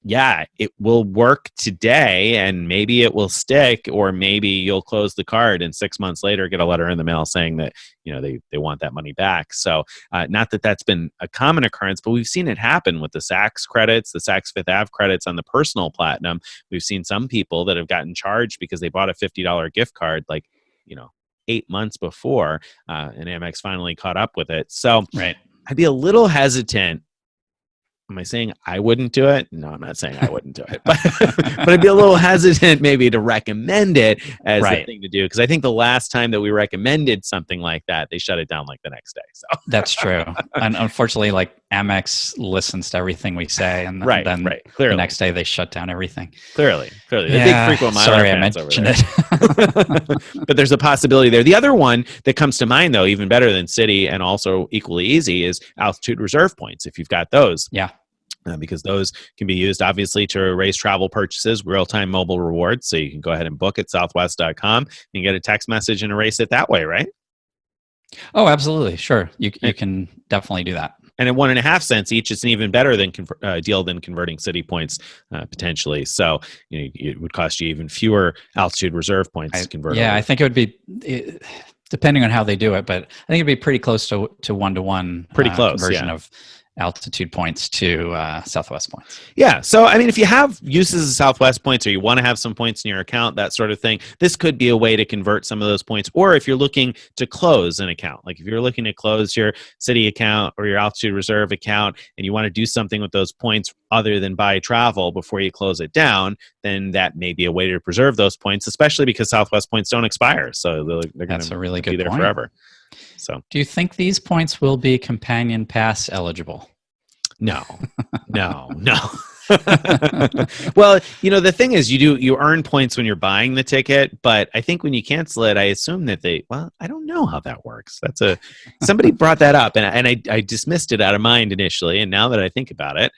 yeah, it will work today and maybe it will stick, or maybe you'll close the card and 6 months later get a letter in the mail saying that, they want that money back. So not that that's been a common occurrence, but we've seen it happen with the Saks credits, the Saks Fifth Ave credits on the personal platinum. We've seen some people that have gotten charged because they bought a $50 gift card, 8 months before, and Amex finally caught up with it. So I'd be a little hesitant. Am I saying I wouldn't do it? No, I'm not saying I wouldn't do it. But I'd be a little hesitant maybe to recommend it as the thing to do. Because I think the last time that we recommended something like that, they shut it down the next day. So that's true. And unfortunately, Amex listens to everything we say. And then Clearly. The next day they shut down everything. Clearly. The big frequent miler fans over there. it. But there's a possibility there. The other one that comes to mind, though, even better than Citi and also equally easy, is altitude reserve points, if you've got those. Yeah. Because those can be used, obviously, to erase travel purchases, real-time mobile rewards. So you can go ahead and book at southwest.com and get a text message and erase it that way, right? Oh, absolutely. Sure. You can definitely do that. And at 1.5 cents each, it's an even better than deal than converting Citi points potentially. So it would cost you even fewer altitude reserve points to convert. Yeah, I think it would be, depending on how they do it, but I think it'd be pretty close to 1-to-1 pretty close conversion of altitude points to Southwest points. Yeah. So, I mean, if you have uses of Southwest points or you want to have some points in your account, that sort of thing, this could be a way to convert some of those points. Or if you're looking to close an account, like if you're looking to close your Citi account or your altitude reserve account and you want to do something with those points other than buy travel before you close it down, then that may be a way to preserve those points, especially because Southwest points don't expire. So they're going to be there forever. So, do you think these points will be companion pass eligible? No. Well, the thing is, you earn points when you're buying the ticket, but I think when you cancel it, I assume that I don't know how that works. Somebody brought that up, and I dismissed it out of mind initially, and now that I think about it,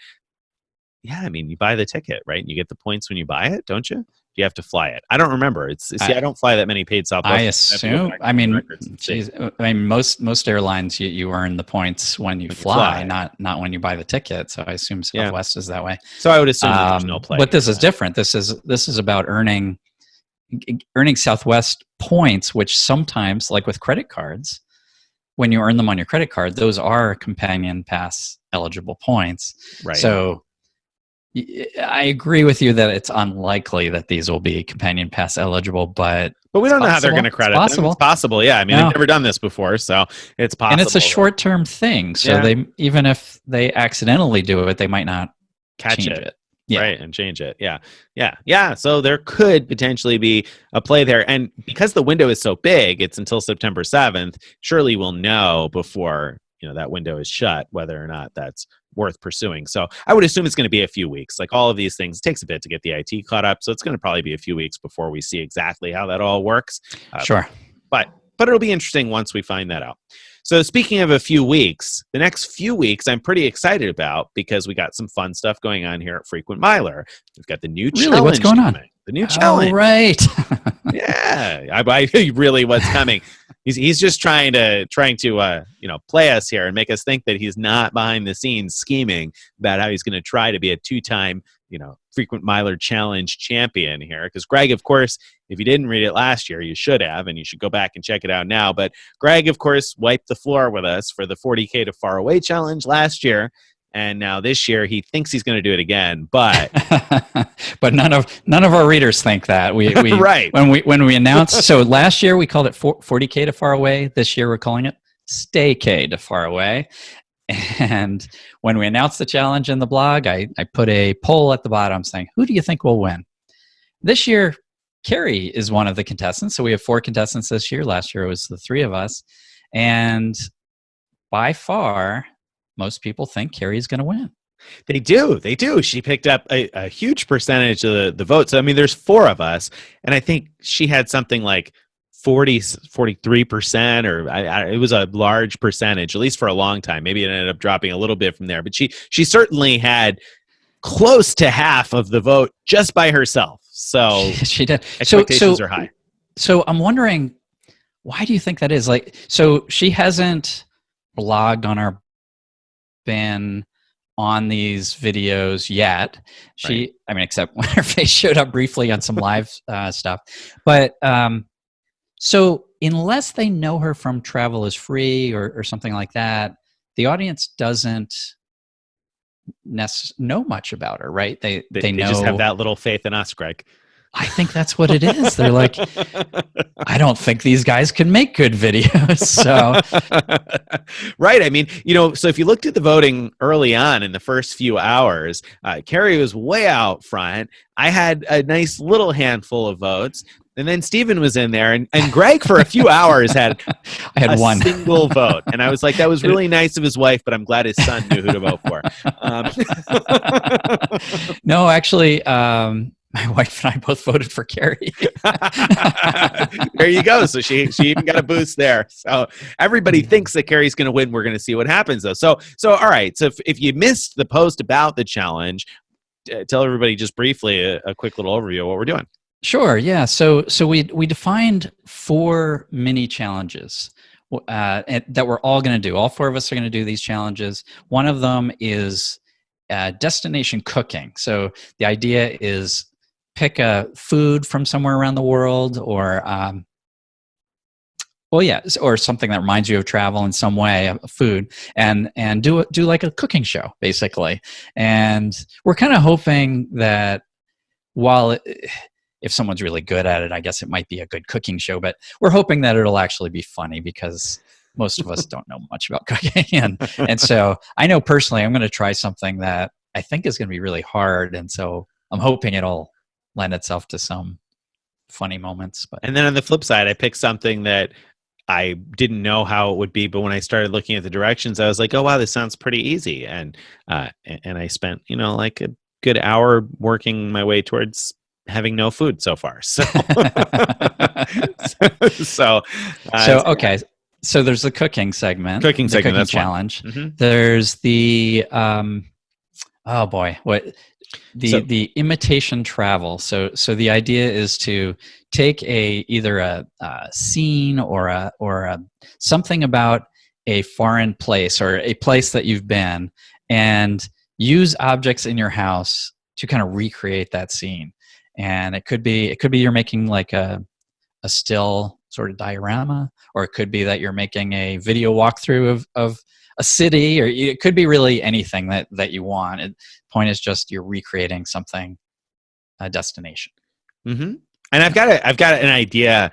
yeah, I mean, you buy the ticket, right? And you get the points when you buy it, don't you? You have to fly it. I don't remember. I don't fly that many paid Southwest. I assume. I mean, most airlines you earn the points when you fly, not when you buy the ticket. So I assume Southwest is that way. So I would assume there's no play. But this is different. This is about earning Southwest points, which sometimes, like with credit cards, when you earn them on your credit card, those are companion pass eligible points. Right. So I agree with you that it's unlikely that these will be companion pass eligible, but we don't know how they're going to credit them. It's possible, yeah. I mean, they've never done this before, so it's possible. And it's a short-term thing, so they even if they accidentally do it, they might not catch change it. Yeah. Right, and change it. Yeah. So there could potentially be a play there, and because the window is so big, it's until September 7th. Surely we'll know before that window is shut whether or not that's worth pursuing. So I would assume it's going to be a few weeks. Like all of these things, it takes a bit to get the IT caught up. So it's going to probably be a few weeks before we see exactly how that all works. Sure. But it'll be interesting once we find that out. So speaking of a few weeks, the next few weeks I'm pretty excited about because we got some fun stuff going on here at Frequent Miler. We've got the new challenge. What's going on? The new challenge. Oh, right. Yeah. I really what's coming. He's just trying to play us here and make us think that he's not behind the scenes scheming about how he's going to try to be a 2-time Frequent Miler Challenge champion here. Because Greg, of course, if you didn't read it last year, you should have, and you should go back and check it out now. But Greg, of course, wiped the floor with us for the 40K to Far Away challenge last year. And now this year he thinks he's going to do it again, but but none of our readers think that. We right. when we announced, so last year we called it 40K to Far Away. This year we're calling it StayCay to Far Away. And when we announced the challenge in the blog, I put a poll at the bottom saying, who do you think will win? This year, Carrie is one of the contestants. So we have 4 contestants this year. Last year it was the 3 of us. And by far, most people think Carrie's going to win. They do. She picked up a huge percentage of the vote. So, I mean, there's 4 of us. And I think she had something like 43%, or it was a large percentage, at least for a long time. Maybe it ended up dropping a little bit from there. But she certainly had close to half of the vote just by herself. So she did. Expectations are high. So I'm wondering, why do you think that is? Like, so she hasn't blogged on our been on these videos yet. I mean, except when her face showed up briefly on some live stuff. But so unless they know her from Travel is Free or something like that, the audience doesn't know much about her, right? They know, just have that little faith in us, Greg. I think that's what it is. They're like, I don't think these guys can make good videos. So, right. I mean, so if you looked at the voting early on in the first few hours, Carrie was way out front. I had a nice little handful of votes. And then Steven was in there, and Greg for a few hours had one single vote. And I was like, that was really nice of his wife, but I'm glad his son knew who to vote for. No, actually, my wife and I both voted for Carrie. There you go. So she even got a boost there. So everybody thinks that Carrie's going to win. We're going to see what happens, though. So all right. So if you missed the post about the challenge, tell everybody just briefly a quick little overview of what we're doing. Sure. Yeah. So we defined 4 mini challenges. and that we're all going to do. All four of us are going to do these challenges. One of them is destination cooking. So the idea is pick a food from somewhere around the world, or or something that reminds you of travel in some way, a food, and do like a cooking show, basically. And we're kind of hoping that if someone's really good at it, I guess it might be a good cooking show, but we're hoping that it'll actually be funny, because most of us don't know much about cooking. And so I know personally I'm going to try something that I think is going to be really hard. And so I'm hoping it'll lend itself to some funny moments. And then on the flip side, I picked something that I didn't know how it would be, but when I started looking at the directions, I was like, oh, wow, this sounds pretty easy. And I spent, like a good hour working my way towards having no food so far. So, okay. So there's the cooking segment. Cooking that's challenge. Mm-hmm. There's the the imitation travel. So the idea is to take either a scene or a something about a foreign place or a place that you've been, and use objects in your house to kind of recreate that scene. And it could be you're making like a still sort of diorama, or it could be that you're making a video walkthrough of a city, or it could be really anything that you want. The point is just you're recreating something, a destination. Mm-hmm. And I've got an idea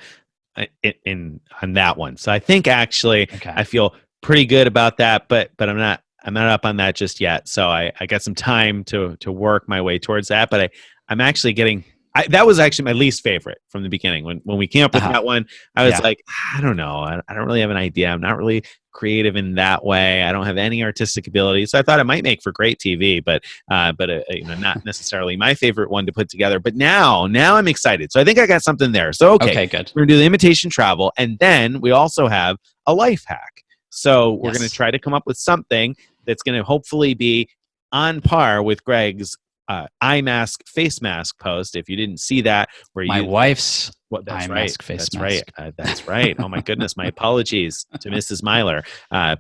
on that one. So I think actually I feel pretty good about that, but I'm not up on that just yet. So I got some time to work my way towards that, but I'm actually getting. That was actually my least favorite from the beginning. When we came up with that one, I was like, I don't know. I don't really have an idea. I'm not really creative in that way. I don't have any artistic ability. So I thought it might make for great TV, but not necessarily my favorite one to put together. But now I'm excited. So I think I got something there. So okay, good. We're gonna do the imitation travel, and then we also have a life hack. So we're gonna try to come up with something that's gonna hopefully be on par with Greg's eye mask face mask post. If you didn't see that, where my wife's that's eye right, mask face that's mask. right, that's right. Oh my goodness, my apologies to Mrs. Myler.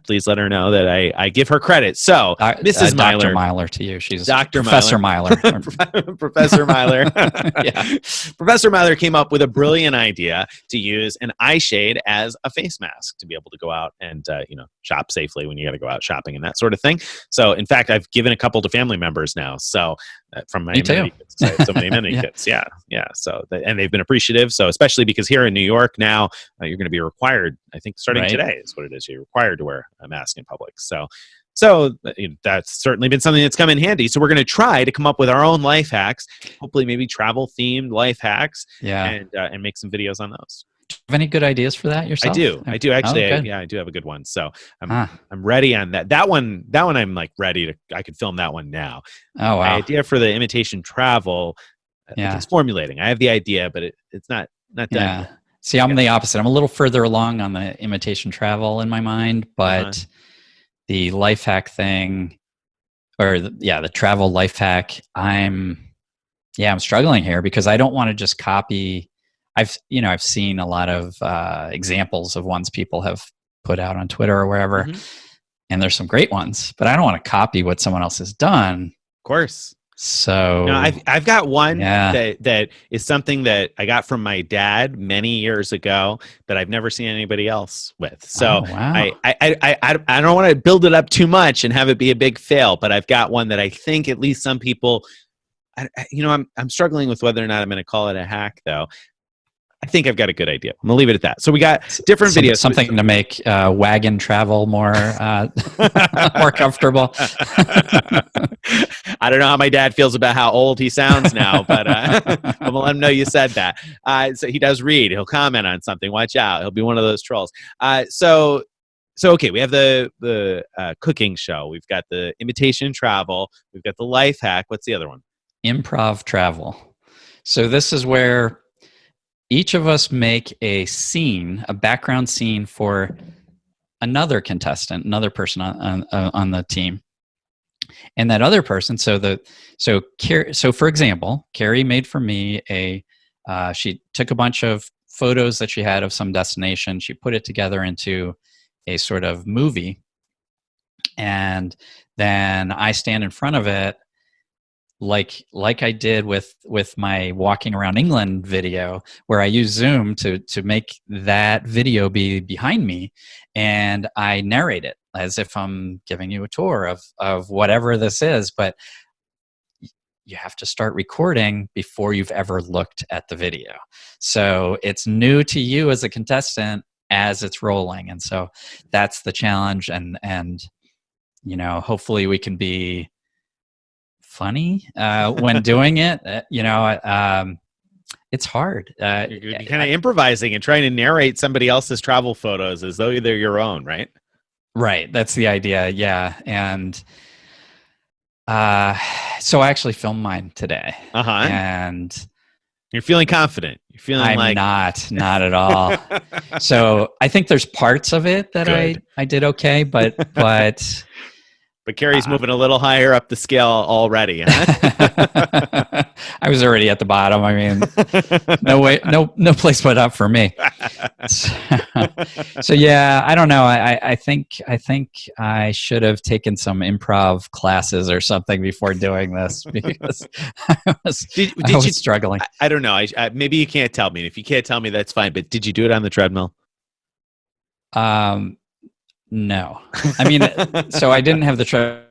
Please let her know that I give her credit. So Mrs. Myler, Dr. Myler to you. She's Dr. Professor Myler. Professor Myler. Yeah, Professor Myler came up with a brilliant idea to use an eye shade as a face mask to be able to go out and shop safely when you got to go out shopping and that sort of thing. So in fact, I've given a couple to family members now. So from my amenity kits, I have so many amenity kits. Yeah. So and they've been appreciative. So especially because here in New York now, you're going to be required. I think starting today is what it is. You're required to wear a mask in public. So that's certainly been something that's come in handy. So we're going to try to come up with our own life hacks. Hopefully, maybe travel themed life hacks. And make some videos on those. Do you have any good ideas for that yourself? I do actually. I do have a good one. So I'm ready on that. That one I'm like ready to. I could film that one now. Oh wow! My idea for the imitation travel. It's formulating. I have the idea, but it's not done yet. See, I'm the opposite. I'm a little further along on the imitation travel in my mind, but the life hack thing, or the travel life hack, I'm struggling here because I don't want to just copy. I've seen a lot of examples of ones people have put out on Twitter or wherever, and there's some great ones, but I don't want to copy what someone else has done. Of course. So I've got one that is something that I got from my dad many years ago that I've never seen anybody else with. So I don't want to build it up too much and have it be a big fail, but I've got one that I think at least some people, I'm struggling with whether or not I'm going to call it a hack though. I think I've got a good idea. I'm gonna leave it at that. So we got different videos. Something to make wagon travel more more comfortable. I don't know how my dad feels about how old he sounds now, but I'm gonna let him know you said that. So he does read. He'll comment on something. Watch out. He'll be one of those trolls. So okay, we have the cooking show. We've got the imitation travel. We've got the life hack. What's the other one? Improv travel. So this is where each of us make a scene, a background scene for another contestant, another person on the team, and that other person. So for example, Carrie made for me she took a bunch of photos that she had of some destination. She put it together into a sort of movie, and then I stand in front of it like I did with my walking around England video, where I use Zoom to make that video be behind me, and I narrate it as if I'm giving you a tour of whatever this is. But you have to start recording before you've ever looked at the video. So it's new to you as a contestant as it's rolling. And so that's the challenge. And you know, hopefully we can be funny when doing it. It's hard. You're kind of improvising and trying to narrate somebody else's travel photos as though they're your own, right? Right. That's the idea. Yeah. And so I actually filmed mine today. And you're feeling confident. You're feeling I'm not at all. So I think there's parts of it that I did okay, but Carrie's moving a little higher up the scale already, huh? I was already at the bottom. I mean, no place but up for me. So yeah, I don't know. I think I should have taken some improv classes or something before doing this, because I was struggling. I don't know. Maybe you can't tell me. If you can't tell me, that's fine. But did you do it on the treadmill? No, I mean, so I didn't have the treadmill.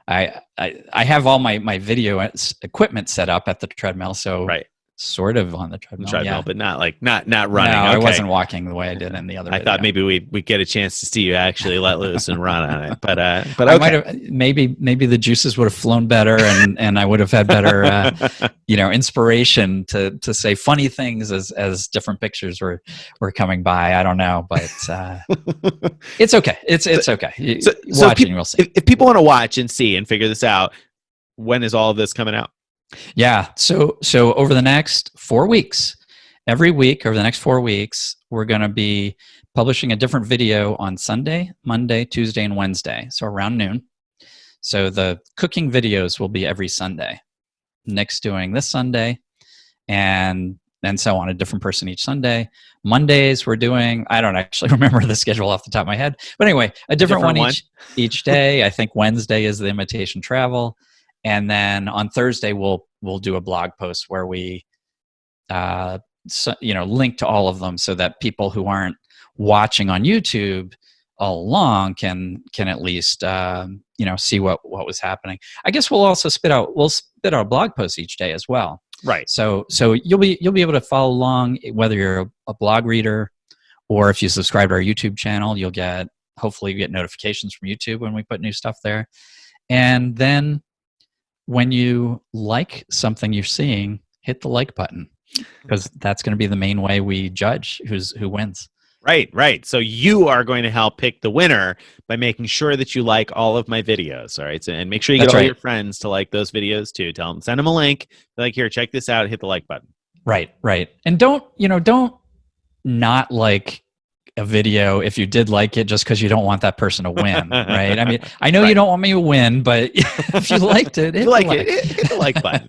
I have all my video equipment set up at the treadmill, so sort of on the treadmill, yeah. But not running. No, I wasn't walking the way I did in the other. I thought maybe we'd get a chance to see you actually let loose and run on it, but okay. I might have, maybe the juices would have flown better, and I would have had better inspiration to say funny things as different pictures were coming by. I don't know, but it's okay. It's okay. So watching, we'll see. If people want to watch and see and figure this out, when is all of this coming out? Yeah. So over the next 4 weeks, every week over the next 4 weeks, we're going to be publishing a different video on Sunday, Monday, Tuesday, and Wednesday. So around noon. So the cooking videos will be every Sunday. Nick's doing this Sunday, and so on, a different person each Sunday. Mondays we're doing, I don't actually remember the schedule off the top of my head, but anyway, a different one each day. I think Wednesday is the imitation travel. And then on Thursday, we'll do a blog post where we, link to all of them, so that people who aren't watching on YouTube all along can at least see what was happening. I guess we'll also spit out a blog post each day as well. Right. So you'll be able to follow along, whether you're a blog reader or if you subscribe to our YouTube channel. Hopefully you get notifications from YouTube when we put new stuff there, and then when you like something you're seeing, hit the like button, because that's going to be the main way we judge who wins. Right. So you are going to help pick the winner by making sure that you like all of my videos. All right. So, and make sure you get all your friends to like those videos too. Send them a link. Like, here, check this out. Hit the like button. Right. And don't not like a video if you did like it just because you don't want that person to win, right? I mean, I know you don't want me to win, but if you liked it, hit the like button.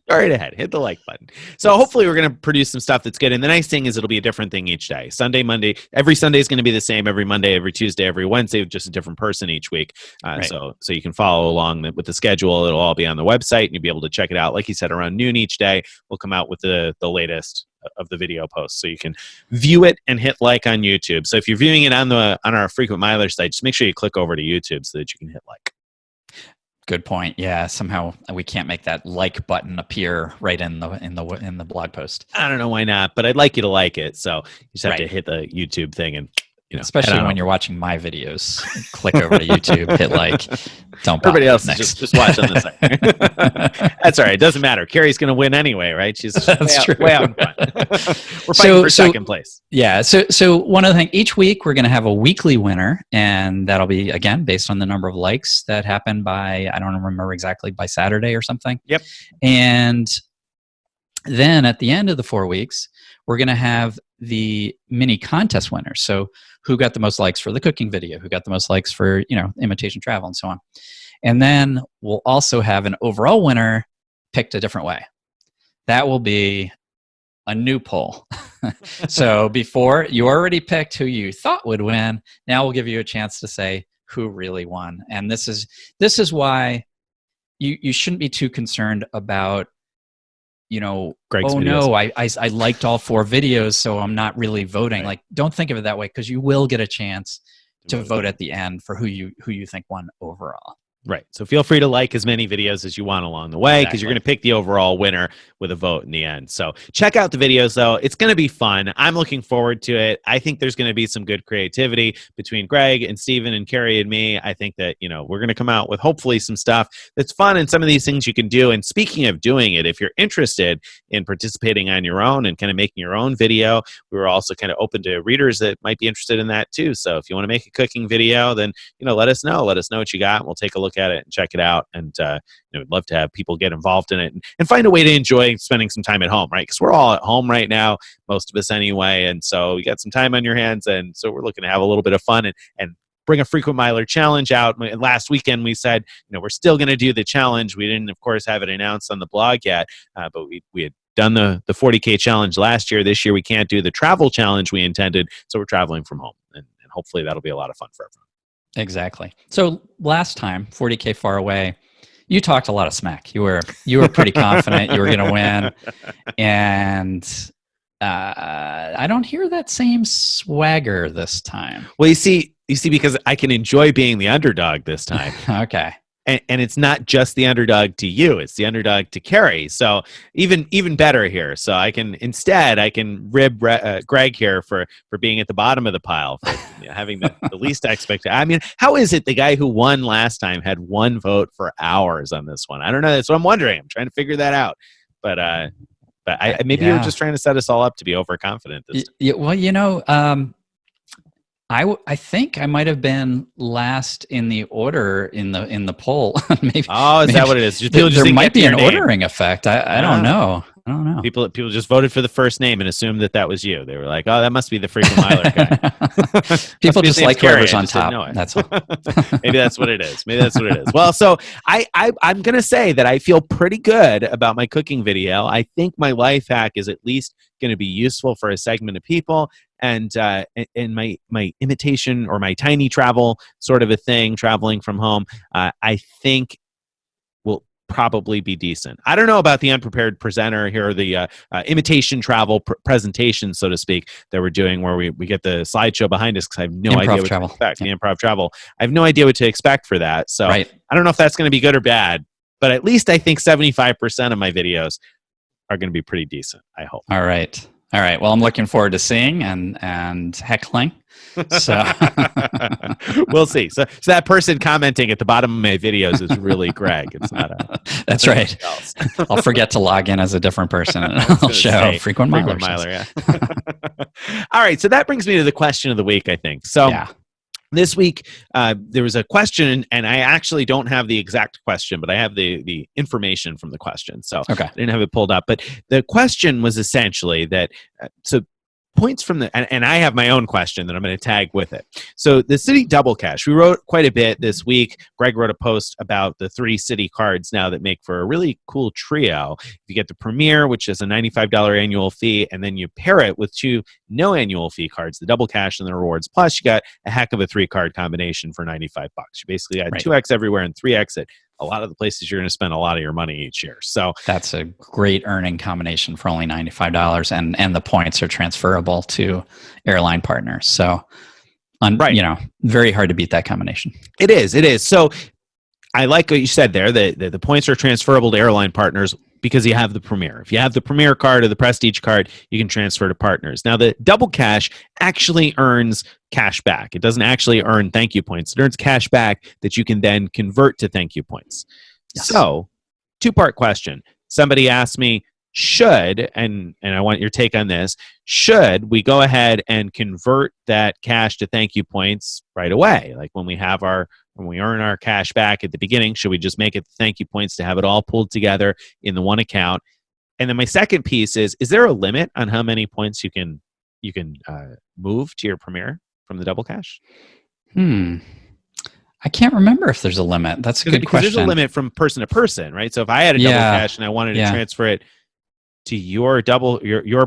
Go right ahead, hit the like button. So hopefully we're going to produce some stuff that's good. And the nice thing is it'll be a different thing each day. Sunday, Monday, every Sunday is going to be the same. Every Monday, every Tuesday, every Wednesday, just a different person each week. So you can follow along with the schedule. It'll all be on the website, and you'll be able to check it out. Like you said, around noon each day, we'll come out with the latest of the video posts, so you can view it and hit like on YouTube. So if you're viewing it on our Frequent Miler site, just make sure you click over to YouTube so that you can hit like. Good point. Yeah, somehow we can't make that like button appear right in the blog post. I don't know why not, but I'd like you to like it. So you just have to hit the YouTube thing, and especially when you're watching my videos, click over to YouTube, hit like. Don't bother. Everybody else is just watch on the site. That's all right. It doesn't matter. Carrie's going to win anyway, right? She's way out in front. We're fighting for second place. Yeah. So one other thing, each week we're going to have a weekly winner, and that'll be, again, based on the number of likes that happen by, I don't remember exactly, by Saturday or something. Yep. And then at the end of the 4 weeks, we're going to have the mini contest winners. So who got the most likes for the cooking video, who got the most likes for, imitation travel, and so on. And then we'll also have an overall winner picked a different way. That will be a new poll. So before you already picked who you thought would win, now we'll give you a chance to say who really won. And this is why you shouldn't be too concerned about, Greg's oh videos. no, I liked all 4 videos, so I'm not really voting. Right. Like, don't think of it that way, because you will get a chance to vote at the end for who you think won overall. Right. So feel free to like as many videos as you want along the way, because you're going to pick the overall winner with a vote in the end. So check out the videos, though. It's going to be fun. I'm looking forward to it. I think there's going to be some good creativity between Greg and Steven and Carrie and me. I think that, we're going to come out with hopefully some stuff that's fun, and some of these things you can do. And speaking of doing it, if you're interested in participating on your own and kind of making your own video, we were also kind of open to readers that might be interested in that too. So if you want to make a cooking video, then, let us know. Let us know what you got, and we'll take a look at it and check it out. And we'd love to have people get involved in it and find a way to enjoy spending some time at home, right? Because we're all at home right now, most of us anyway, and so you got some time on your hands, and so we're looking to have a little bit of fun and bring a frequent miler challenge out. Last weekend we said, we're still going to do the challenge. We didn't, of course, have it announced on the blog yet, but we had done the 40K challenge last year. This year we can't do the travel challenge we intended, so we're traveling from home, and hopefully that'll be a lot of fun for everyone. Exactly. So last time, 40K far away, you talked a lot of smack. You were pretty confident you were going to win, and I don't hear that same swagger this time. Well, you see, because I can enjoy being the underdog this time. Okay. And it's not just the underdog to you; it's the underdog to Carrie. So even better here. So I can rib Greg here for being at the bottom of the pile, for having the least expectation. I mean, how is it the guy who won last time had 1 vote for hours on this one? I don't know. That's what I'm wondering. I'm trying to figure that out. But maybe you're just trying to set us all up to be overconfident this time. Well, I think I might have been last in the order in the poll. maybe. Oh, is that what it is? There might be an ordering effect. I don't know. I don't know. People just voted for the first name and assumed that was you. They were like, "Oh, that must be the frequent miler guy." People just like whoever's on top. That's all. Maybe that's what it is. Well, so I'm gonna say that I feel pretty good about my cooking video. I think my life hack is at least going to be useful for a segment of people. And my imitation or my tiny travel sort of a thing, traveling from home, I think will probably be decent. I don't know about the unprepared presenter here, the imitation travel presentation, so to speak, that we're doing, where we get the slideshow behind us, because I have no idea what to expect. The improv travel. I have no idea what to expect for that. So I don't know if that's going to be good or bad, but at least I think 75% of my videos are going to be pretty decent, I hope. All right. Well, I'm looking forward to seeing and heckling. So we'll see. So that person commenting at the bottom of my videos is really Greg. It's not a. That's right. I'll forget to log in as a different person, and I'll show frequent miler. Yeah. All right. So that brings me to the question of the week, I think. So. Yeah. This week, there was a question, and I actually don't have the exact question, but I have the information from the question. So I didn't have it pulled up. But the question was essentially that, so points from the, and I have my own question that I'm going to tag with it. So the Citi Double Cash, we wrote quite a bit this week. Greg wrote a post about the 3 Citi cards now that make for a really cool trio. If you get the Premier, which is a $95 annual fee, and then you pair it with 2 no annual fee cards, the Double Cash and the Rewards Plus, you got a heck of a 3-card combination for $95. You basically got 2x everywhere and 3x at a lot of the places you're going to spend a lot of your money each year. So that's a great earning combination for only $95, and the points are transferable to airline partners. So, very hard to beat that combination. It is. So I like what you said there, that the points are transferable to airline partners because you have the Premier. If you have the Premier card or the Prestige card, you can transfer to partners. Now, the Double Cash actually earns cash back. It doesn't actually earn ThankYou points. It earns cash back that you can then convert to ThankYou points. Yes. So, 2-part question. Somebody asked me, should, and I want your take on this, should we go ahead and convert that cash to ThankYou points right away? Like when we earn our cash back at the beginning, should we just make it ThankYou points to have it all pulled together in the one account? And then my second piece is there a limit on how many points you can move to your Premier from the Double Cash? I can't remember if there's a limit. That's a good question. There's a limit from person to person, right? So if I had a Double Cash and I wanted to transfer it to your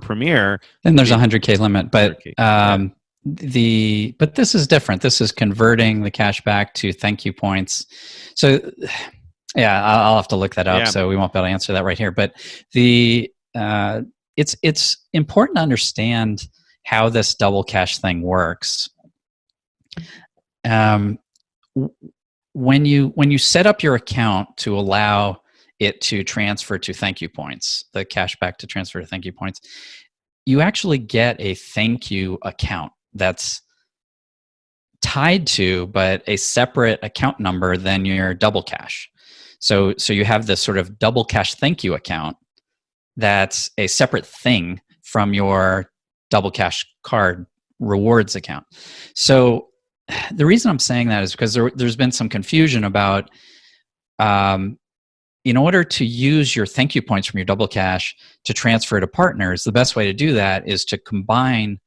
Premier. Then there's a 100K limit, but 100K, but this is different. This is converting the cash back to ThankYou points. So yeah, I'll have to look that up. Yeah. So we won't be able to answer that right here. But it's important to understand how this double cash thing works. When you set up your account to allow it to transfer to ThankYou points, the cash back to transfer to ThankYou points, you actually get a ThankYou account that's tied to, but a separate account number than your double cash. So you have this sort of double cash ThankYou account that's a separate thing from your double cash card rewards account. So the reason I'm saying that is because there's been some confusion about in order to use your ThankYou points from your double cash to transfer to partners, the best way to do that is to combine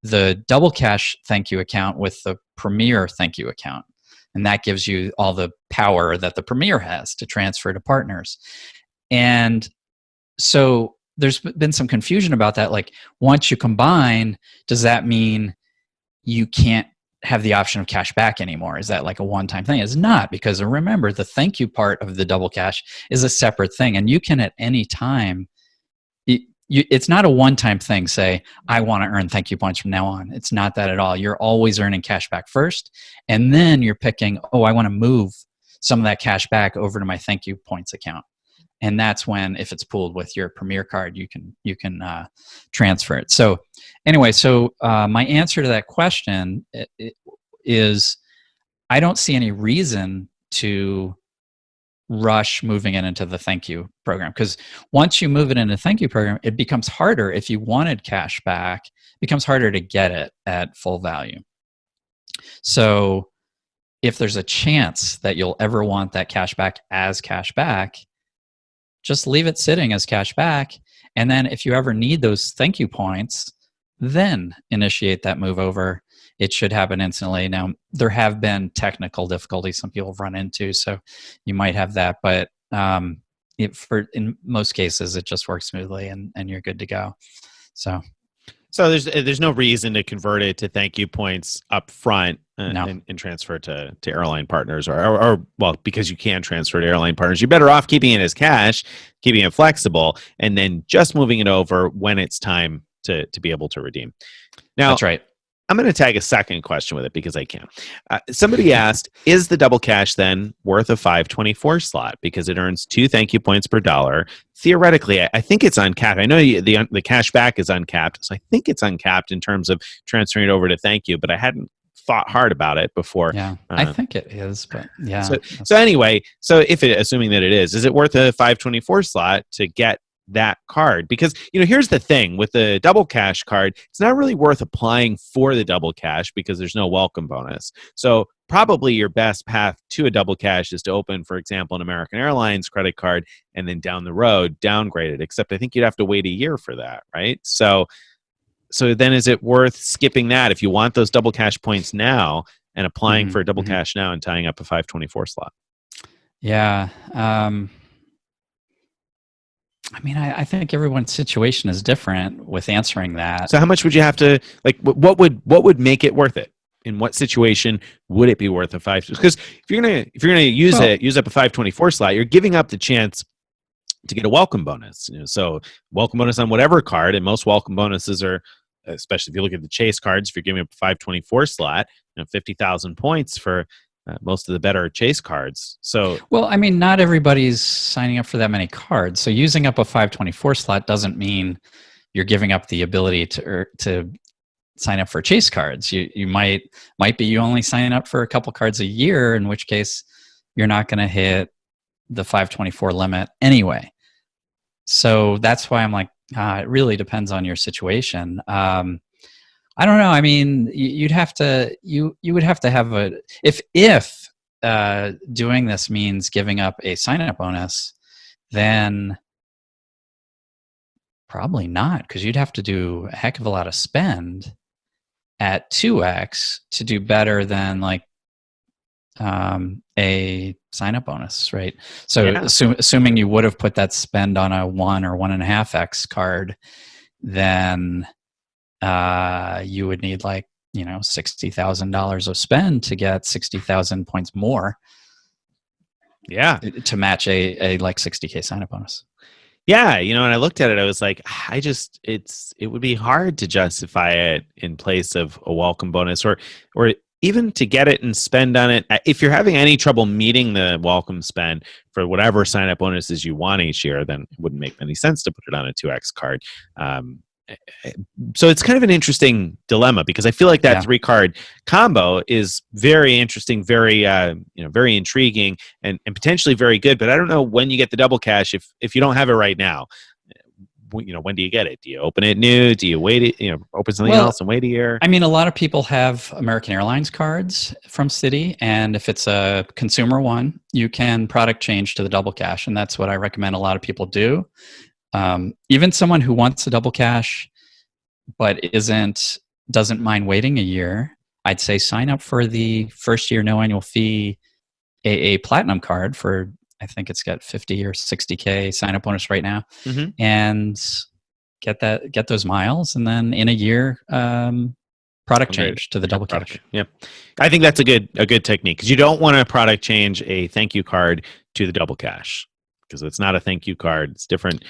the double cash ThankYou account with the Premier ThankYou account. And that gives you all the power that the Premier has to transfer to partners. And so there's been some confusion about that. Like, once you combine, does that mean you can't have the option of cash back anymore? Is that like a one-time thing? It's not, because remember, the ThankYou part of the double cash is a separate thing, and you can at any time, it's not a one-time thing. Say, I want to earn ThankYou points from now on. It's not that at all. You're always earning cash back first, and then you're picking, oh, I want to move some of that cash back over to my ThankYou points account. And that's when, if it's pooled with your Premier card, you can transfer it. So anyway, my answer to that question is I don't see any reason to rush moving it into the ThankYou program, because once you move it into the ThankYou program, it becomes harder. If you wanted cash back, it becomes harder to get it at full value. So if there's a chance that you'll ever want that cash back as cash back, just leave it sitting as cash back. And then if you ever need those ThankYou points, then initiate that move over. It should happen instantly. Now, there have been technical difficulties some people have run into, so you might have that. But in most cases, it just works smoothly, and you're good to go. So there's no reason to convert it to ThankYou points up front and transfer to airline partners, or well, because you can transfer to airline partners. You're better off keeping it as cash, keeping it flexible, and then just moving it over when it's time to be able to redeem. Now, that's right. I'm going to tag a second question with it because I can. Somebody asked, is the double cash then worth a 524 slot because it earns 2 ThankYou points per dollar? Theoretically, I think it's uncapped. I know the cash back is uncapped, so I think it's uncapped in terms of transferring it over to ThankYou, but I hadn't thought hard about it before. Yeah, I think it is, but yeah. So anyway, assuming that it is it worth a 524 slot to get that card? Because here's the thing with the double cash card, it's not really worth applying for the double cash because there's no welcome bonus. So probably your best path to a double cash is to open, for example, an American Airlines credit card and then down the road downgrade it, except I think you'd have to wait a year for that, right? So then is it worth skipping that if you want those double cash points now and applying for a double cash now and tying up a 524 slot? Yeah. I mean, I think everyone's situation is different with answering that. So how much would you have to, like, what would make it worth it? In what situation would it be worth a 5? Because if you're gonna use up a 524 slot, you're giving up the chance to get a welcome bonus. So welcome bonus on whatever card, and most welcome bonuses are, especially if you look at the Chase cards, if you're giving up a 524 slot, 50,000 points for most of the better Chase cards. So, well, I mean, not everybody's signing up for that many cards. So using up a 524 slot doesn't mean you're giving up the ability to sign up for Chase cards. You might be you only sign up for a couple cards a year, in which case you're not going to hit the 524 limit anyway. So that's why I'm like, it really depends on your situation. I don't know. I mean, you'd have to you would have to have a if doing this means giving up a sign-up bonus, then probably not, because you'd have to do a heck of a lot of spend at 2x to do better than like a sign-up bonus, right? So Yeah. assuming you would have put that spend on a 1 or 1.5x card, then you would need like, $60,000 of spend to get 60,000 points more. Yeah. To match a like 60K sign-up bonus. Yeah, and I looked at it, I was like, it would be hard to justify it in place of a welcome bonus, or even to get it and spend on it. If you're having any trouble meeting the welcome spend for whatever sign-up bonuses you want each year, then it wouldn't make any sense to put it on a 2x card. So it's kind of an interesting dilemma, because I feel like that 3-card combo is very interesting, very very intriguing, and potentially very good. But I don't know when you get the double cash if you don't have it right now. When do you get it? Do you open it new? Do you wait it? Open something else and wait a year? I mean, a lot of people have American Airlines cards from Citi, and if it's a consumer one, you can product change to the double cash, and that's what I recommend a lot of people do. Even someone who wants a double cash but doesn't mind waiting a year, I'd say sign up for the first year no annual fee AA Platinum card for, I think it's got 50 or 60K sign up bonus right now, and get those miles, and then in a year product change to the double cash. Yep, I think that's a good technique, because you don't want to product change a ThankYou card to the double cash, because it's not a ThankYou card. It's different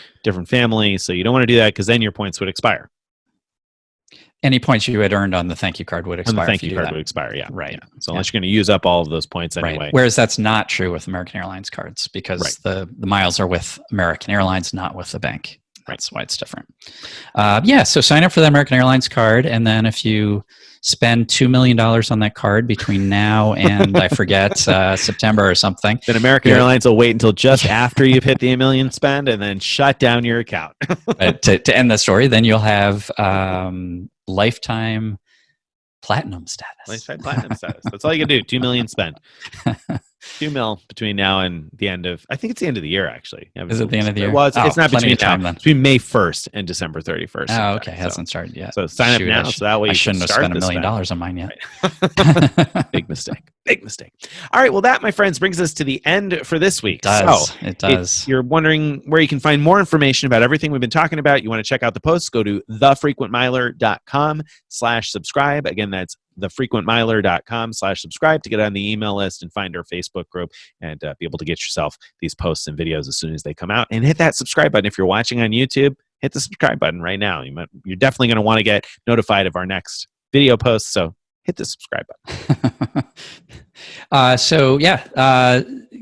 family, so you don't want to do that, because then your points would expire. Any points you had earned on the ThankYou card would expire. The ThankYou card would expire, yeah. Right. Yeah. So unless you're going to use up all of those points anyway. Right. Whereas that's not true with American Airlines cards, because the miles are with American Airlines, not with the bank. That's why it's different. So sign up for the American Airlines card, and then if you spend $2 million on that card between now and I forget September or something, then American Airlines will wait until just after you've hit the $1 million spend and then shut down your account. To end the story, then you'll have lifetime platinum status. Lifetime platinum status. That's all you can do. 2 million spend. 2 mil between now and the end of, I think it's the end of the year, actually. Is it the end of the year? Well, it's not between now. Then. It's between May 1st and December 31st. Oh, okay. Hasn't started yet. So sign up now, so that way you shouldn't have spent $1 million on mine yet. Right. Big mistake. All right. Well, that, my friends, brings us to the end for this week. It does. If you're wondering where you can find more information about everything we've been talking about, you want to check out the posts, go to thefrequentmiler.com/subscribe. Again, that's thefrequentmiler.com/subscribe to get on the email list and find our Facebook group, and be able to get yourself these posts and videos as soon as they come out. And hit that subscribe button. If you're watching on YouTube, hit the subscribe button right now. You're definitely going to want to get notified of our next video post, so hit the subscribe button.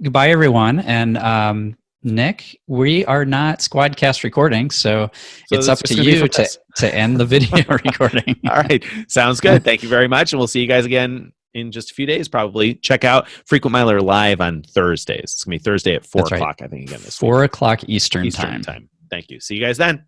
Goodbye, everyone. And Nick, we are not Squadcast recording, so it's up to you to end the video recording. All right. Sounds good. Thank you very much. And we'll see you guys again in just a few days, probably. Check out Frequent Miler live on Thursdays. It's going to be Thursday at 4 o'clock, I think, again, this 4 o'clock Eastern time. Thank you. See you guys then.